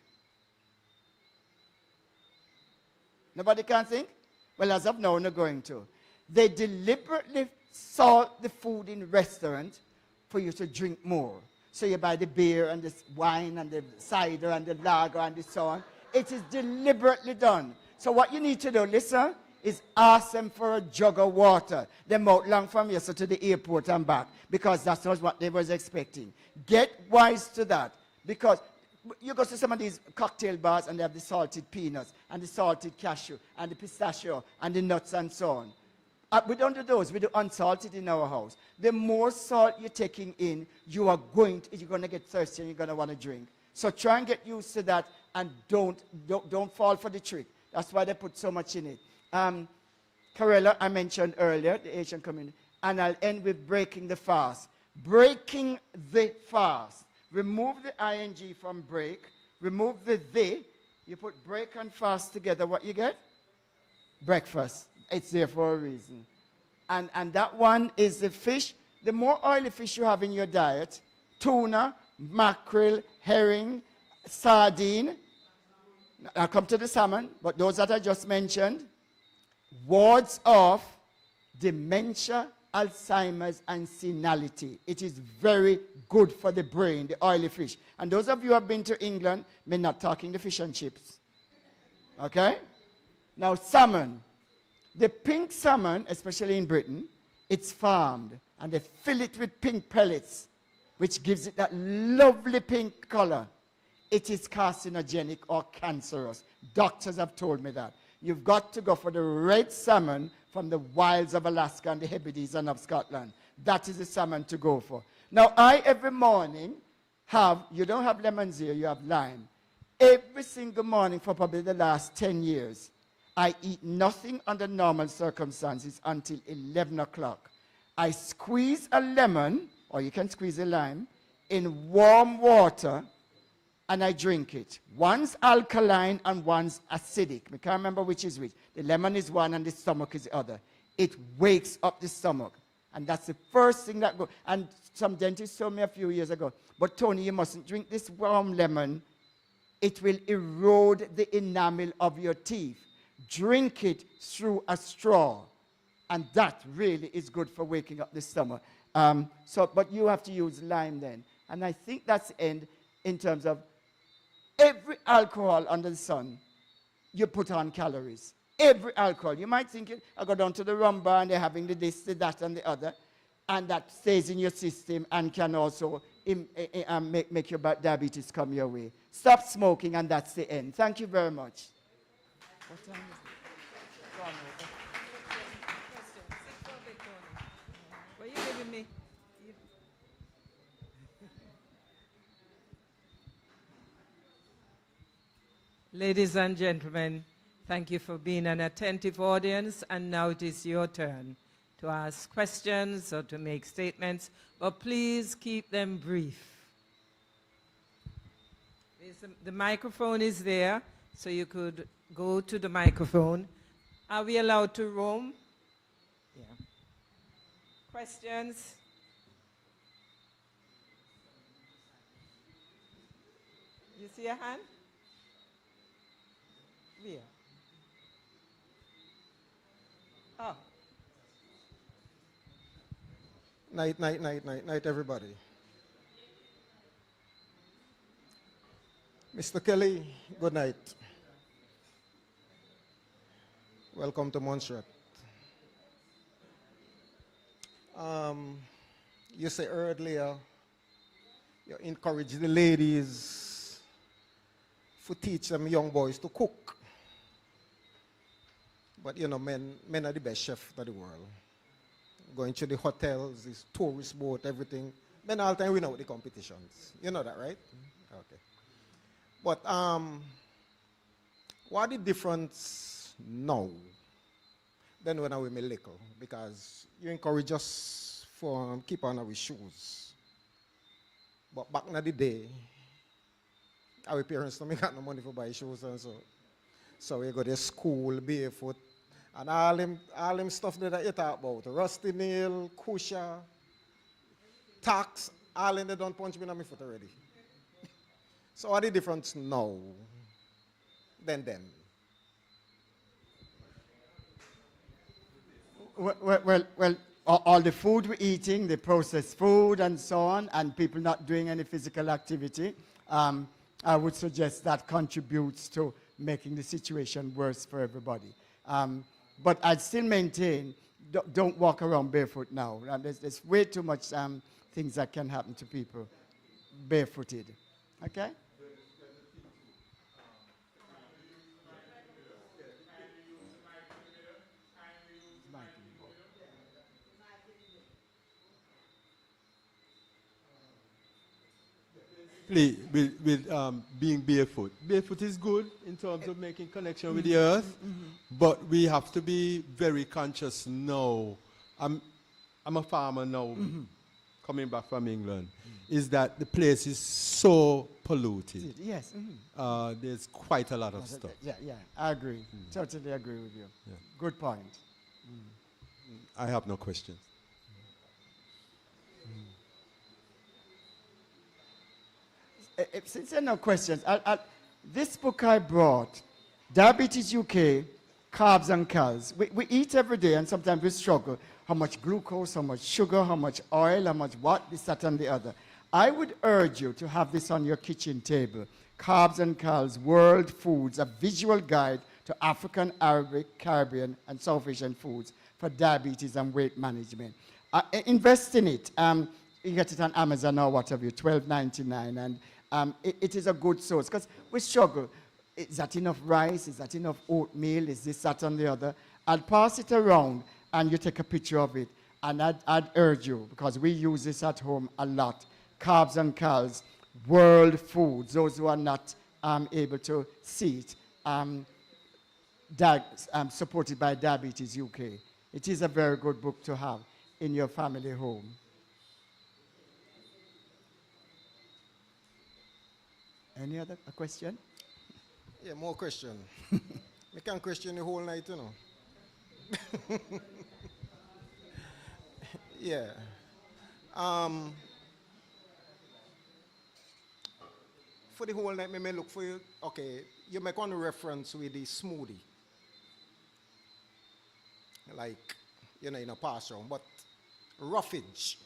Nobody can think? Well, as of now, we're not going to. They deliberately salt the food in restaurants for you to drink more. So you buy the beer and the wine and the cider and the lager and so on. It is deliberately done. So what you need to do, listen, is ask them for a jug of water. They're out long from here, so to the airport and back, because that's not what they was expecting. Get wise to that, because you go to some of these cocktail bars and they have the salted peanuts and the salted cashew and the pistachio and the nuts and so on. We don't do those. We do unsalted in our house. The more salt you're taking in, you're going to get thirsty and you're going to want to drink. So try and get used to that, and don't fall for the trick. That's why they put so much in it. Karela, I mentioned earlier, the Asian community. And I'll end with breaking the fast. Breaking the fast. Remove the ing from break. Remove the. You put break and fast together. What you get? Breakfast. It's there for a reason. And that one is the fish. The more oily fish you have in your diet, tuna, mackerel, herring, sardine. I'll come to the salmon, but those that I just mentioned, wards off dementia, Alzheimer's, and senility. It is very good for the brain, the oily fish. And those of you who have been to England, may not talking the fish and chips. Okay? Now, salmon. The pink salmon, especially in Britain, it's farmed, and they fill it with pink pellets, which gives it that lovely pink color. It is carcinogenic or cancerous. Doctors have told me that. You've got to go for the red salmon from the wilds of Alaska and the Hebrides and of Scotland. That is the salmon to go for. Now, every morning you don't have lemons here, you have lime. Every single morning for probably the last 10 years, I eat nothing under normal circumstances until 11 o'clock. I squeeze a lemon, or you can squeeze a lime, in warm water, and I drink it. One's alkaline and one's acidic. I can't remember which is which. The lemon is one and the stomach is the other. It wakes up the stomach. And that's the first thing that goes. And some dentist told me a few years ago, but Tony, you mustn't drink this warm lemon. It will erode the enamel of your teeth. Drink it through a straw. And that really is good for waking up the stomach. But you have to use lime then. And I think that's the end in terms of every alcohol under the sun, you put on calories. Every alcohol. You might think, I go down to the rum bar and they're having the this, the that, and the other. and that stays in your system and can also make your diabetes come your way. Stop smoking, and that's the end. Thank you very much. What time is it? Question. Sit for a bit, Tony. What are you giving me? Ladies and gentlemen, thank you for being an attentive audience, and now it is your turn to ask questions or to make statements, but please keep them brief. The microphone is there, so you could go to the microphone. Are we allowed to roam? Yeah. Questions? You see a hand? Where? Oh. Night, everybody. Mr. Kelly, good night. Welcome to Montserrat. You say earlier, you encourage the ladies to teach them young boys to cook. But you know, men are the best chefs of the world. Going to the hotels, this tourist boat, everything. Men all the time win out the competitions. You know that, right? Okay. But what the difference now than when I was little? Because you encourage us for keep on our shoes. But back in the day, our parents don't got no money for buy shoes and so. So we go to school barefoot. And all them stuff that you talk about, rusty nail, kusha, tax, all them they don't punch me on my foot already. So what the difference now than then? Well, all the food we're eating, the processed food and so on, and people not doing any physical activity, I would suggest that contributes to making the situation worse for everybody. But I'd still maintain, don't walk around barefoot now. There's way too much things that can happen to people barefooted. Okay? With being barefoot. Barefoot is good in terms of making connection with the earth, but we have to be very conscious now. I'm a farmer now, coming back from England, is that the place is so polluted. Yes. There's quite a lot of stuff. Yeah, I agree. Totally agree with you. Yeah. Good point. I have no questions. Since there are no questions, this book I brought, Diabetes UK, Carbs and Cals. We eat every day, and sometimes we struggle. How much glucose, how much sugar, how much oil, how much what, this, that, and the other. I would urge you to have this on your kitchen table. Carbs and Cals, World Foods, a visual guide to African, Arabic, Caribbean, and South Asian foods for diabetes and weight management. Invest in it. You get it on Amazon or whatever, $12.99, and it is a good source, because we struggle. Is that enough rice? Is that enough oatmeal? Is this, that, and the other? I'd pass it around, and you take a picture of it, and I'd urge you, because we use this at home a lot. Carbs and Cals, World Foods, those who are not able to see it, supported by Diabetes UK. It is a very good book to have in your family home. Any other question? Yeah, more question. I can't question the whole night, you know. Yeah. For the whole night, I may look for you. Okay, you make one reference with the smoothie. Like, you know, in a pass round, but roughage.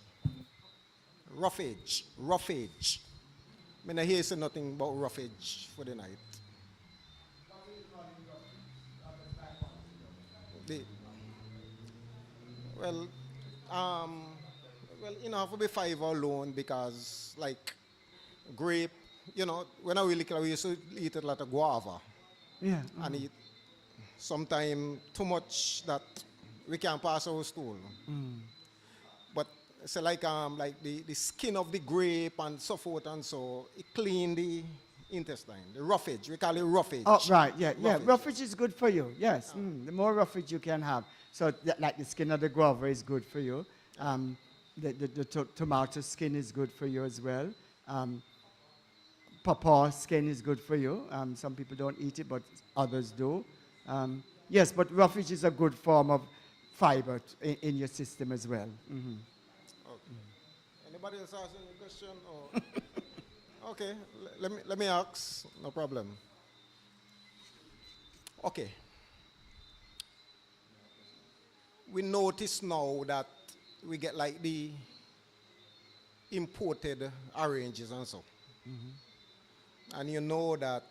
I mean, I hear say nothing about roughage for the night. Well, Well, you know, have to be five alone because, like, grape, you know, when I was little, we used to eat a lot of guava Yeah. and eat sometimes too much that we can't pass our stool. But it's like the skin of the grape and so forth and so, it clean the intestine, the roughage. We call it roughage. Oh, right, yeah, yeah. Roughage. Roughage is good for you, yes. The more roughage you can have. So, like the skin of the guava is good for you. The tomato skin is good for you as well. Pawpaw skin is good for you. Some people don't eat it, but others do. Yes, but roughage is a good form of fiber in your system as well. Anybody else asking a question? Or? Okay, let me ask. No problem. Okay. We notice now that we get like the imported oranges and so. And you know that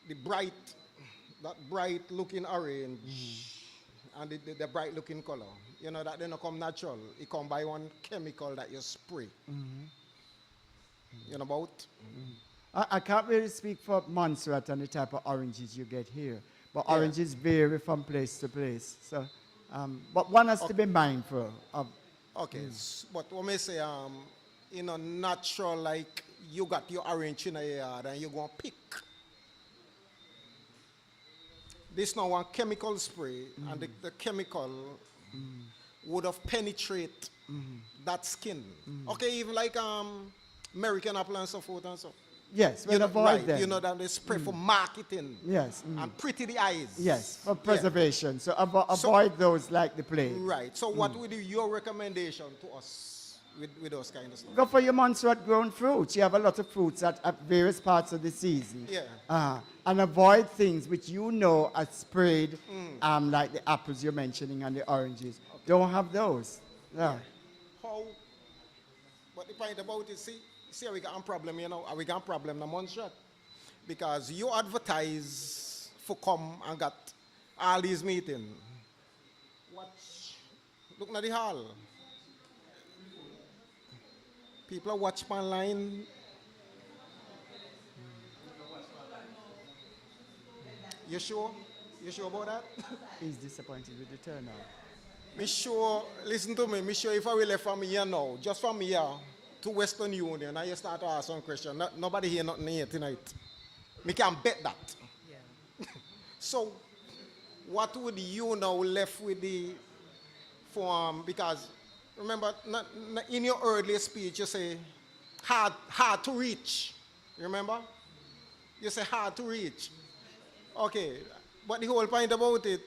that bright looking orange and the bright looking color, you know that they don't come natural. It come by one chemical that you spray. You know about? I can't really speak for Montserrat and the type of oranges you get here, but oranges vary from place to place. So, but one has to be mindful of. Okay, but what may say, you know, natural, like you got your orange in a yard and you're going to pick. This now one chemical spray, and the chemical would have penetrate that skin. Okay, even like American apple and so forth and so. Yes, You we'll know, avoid right, them. you know that they spray for marketing Yes. and pretty the eyes. Yes, for Yeah. preservation. So avoid those like the plague. Right. So what would be your recommendation to us with those kind of stuff? Go for your Montserrat grown fruits. You have a lot of fruits at various parts of the season. Yeah. And avoid things which you know are sprayed, like the apples you're mentioning and the oranges. Don't have those. Yeah. How? But the point about it, see how we got a problem, you know, we got a problem in Montserrat. Because you advertise for come and got all these meetings. Watch, look at the hall. People watch online. You sure? You sure about that? He's disappointed with the turnout. Me sure, listen to me, me sure if I will left from here now, just from here to Western Union, and you start to ask some question, nobody hear nothing here tonight. Me can bet that. So, what would you now left with the form? Because remember, in your earlier speech, you say hard to reach. Remember? You say hard to reach. Okay, but the whole point about it,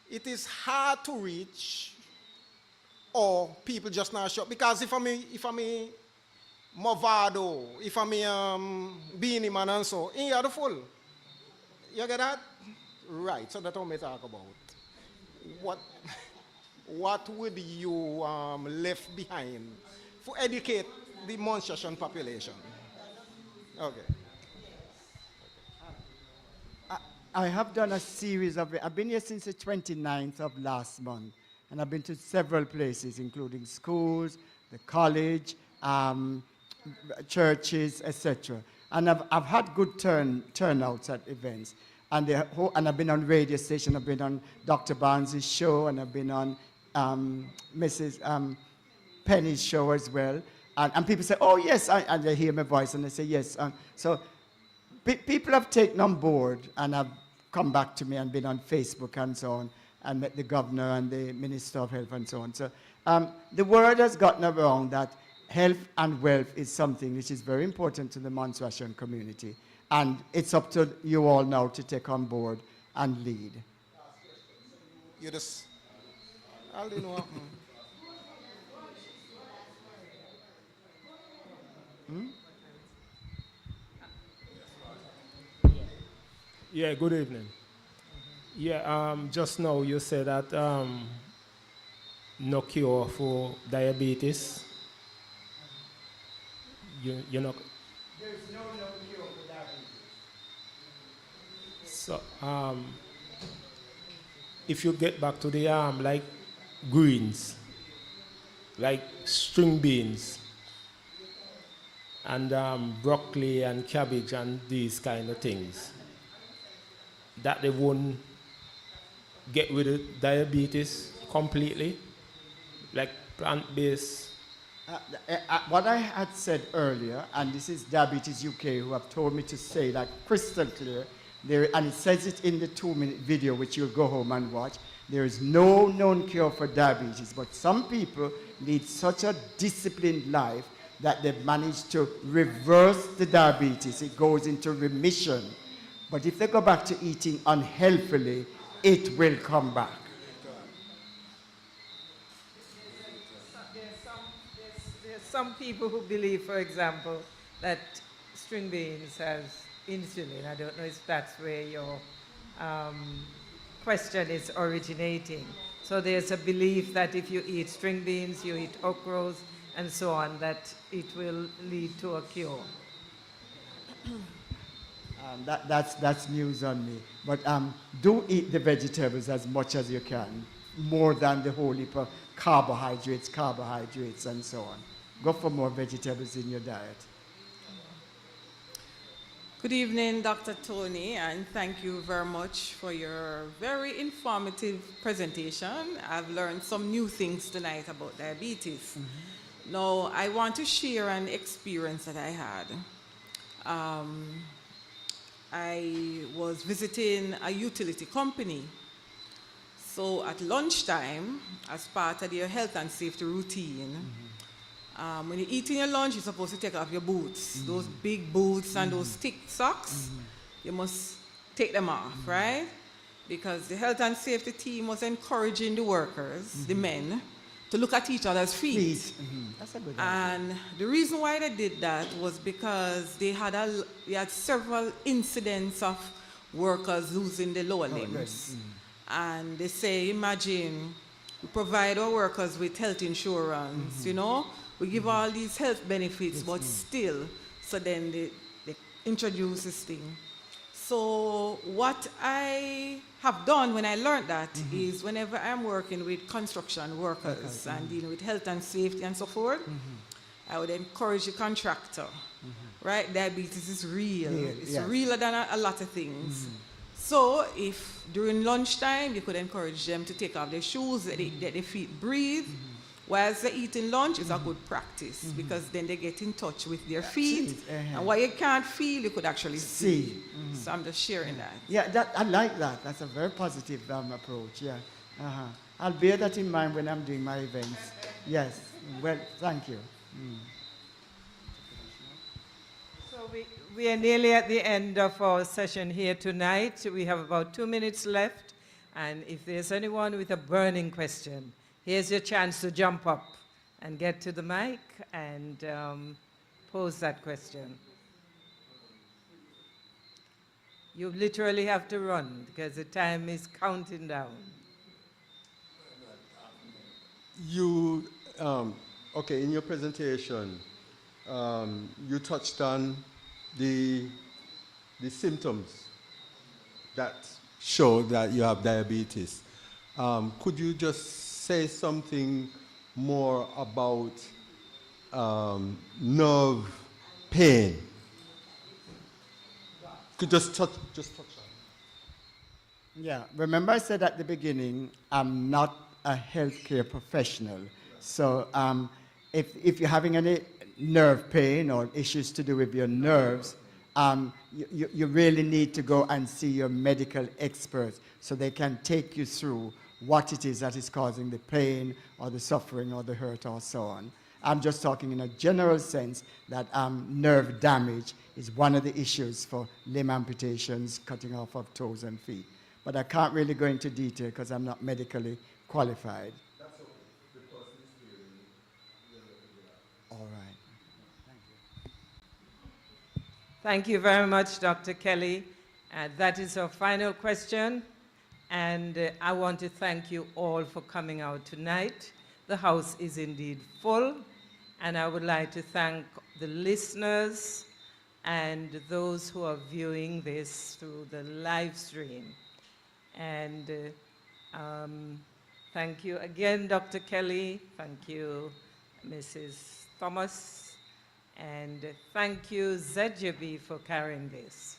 it is hard to reach, or people just not sure. Because if I'm Movado, if I'm Beanie Man and so, in here the full. You get that? Right, so that's what we talk about. What would you left behind for educate the Montserrat population? Okay. I have done a series of, I've been here since the 29th of last month, and I've been to several places, including schools, the college, churches, etc. And I've had good turnouts at events. And I've been on radio station, I've been on Dr. Barnes' show, and I've been on Mrs. Penny's show as well. And people say, oh yes, and they hear my voice and they say yes. So people have taken on board and have come back to me and been on Facebook and so on, and met the governor and the Minister of Health and so on. So the word has gotten around that health and wealth is something which is very important to the Montserratian community. And it's up to you all now to take on board and lead. You just, I don't know. Yeah, good evening. Yeah, just now you said that no cure for diabetes. You know. There's no cure for diabetes. So if you get back to the like greens, like string beans, and broccoli and cabbage and these kind of things, that they won't get rid of diabetes completely, like plant-based. What I had said earlier, and this is Diabetes UK who have told me to say that crystal clear, there, and it says it in the 2-minute video which you'll go home and watch, there is no known cure for diabetes, but some people lead such a disciplined life that they've managed to reverse the diabetes. It goes into remission. But if they go back to eating unhealthily, it will come back. There's some people who believe, for example, that string beans has insulin. I don't know if that's where your question is originating. So there's a belief that if you eat string beans, you eat okras, and so on, that it will lead to a cure. That's news on me. But do eat the vegetables as much as you can, more than the whole heap of carbohydrates, and so on. Go for more vegetables in your diet. Good evening, Dr. Toney, and thank you very much for your very informative presentation. I've learned some new things tonight about diabetes. Now, I want to share an experience that I had. I was visiting a utility company. So at lunchtime, as part of your health and safety routine, when you're eating your lunch, you're supposed to take off your boots. Those big boots and those thick socks, you must take them off, right? Because the health and safety team was encouraging the workers, the men, to look at each other's feet. That's a good idea. And the reason why they did that was because they had several incidents of workers losing their lower limbs. And they say, imagine, we provide our workers with health insurance, you know, we give all these health benefits, but still, so then they introduce this thing. So what I have done when I learned that is whenever I'm working with construction workers and dealing with health and safety and so forth, I would encourage the contractor, right? Diabetes is real. It's realer than a lot of things. So if during lunchtime, you could encourage them to take off their shoes, let their feet breathe, whilst they're eating lunch is a good practice because then they get in touch with their feet. And what you can't feel, you could actually see. So I'm just sharing that. Yeah, I like that. That's a very positive approach, yeah. I'll bear that in mind when I'm doing my events. Yes, well, thank you. So we are nearly at the end of our session here tonight. We have about 2 minutes left. And if there's anyone with a burning question, here's your chance to jump up and get to the mic and pose that question. You literally have to run because the time is counting down. You, okay, in your presentation, you touched on the symptoms that show that you have diabetes. Could you just say something more about nerve pain? Could just touch on it. Yeah, remember I said at the beginning, I'm not a healthcare professional. So if you're having any nerve pain or issues to do with your nerves, you really need to go and see your medical experts so they can take you through what it is that is causing the pain or the suffering or the hurt or so on. I'm just talking in a general sense that nerve damage is one of the issues for limb amputations, cutting off of toes and feet. But I can't really go into detail because I'm not medically qualified. That's okay. The person is hearing. All right. Thank you very much, Dr. Kelly. That is our final question. And I want to thank you all for coming out tonight. The house is indeed full. And I would like to thank the listeners and those who are viewing this through the live stream. And Thank you again, Dr. Kelly. Thank you, Mrs. Thomas. And thank you, ZJB, for carrying this.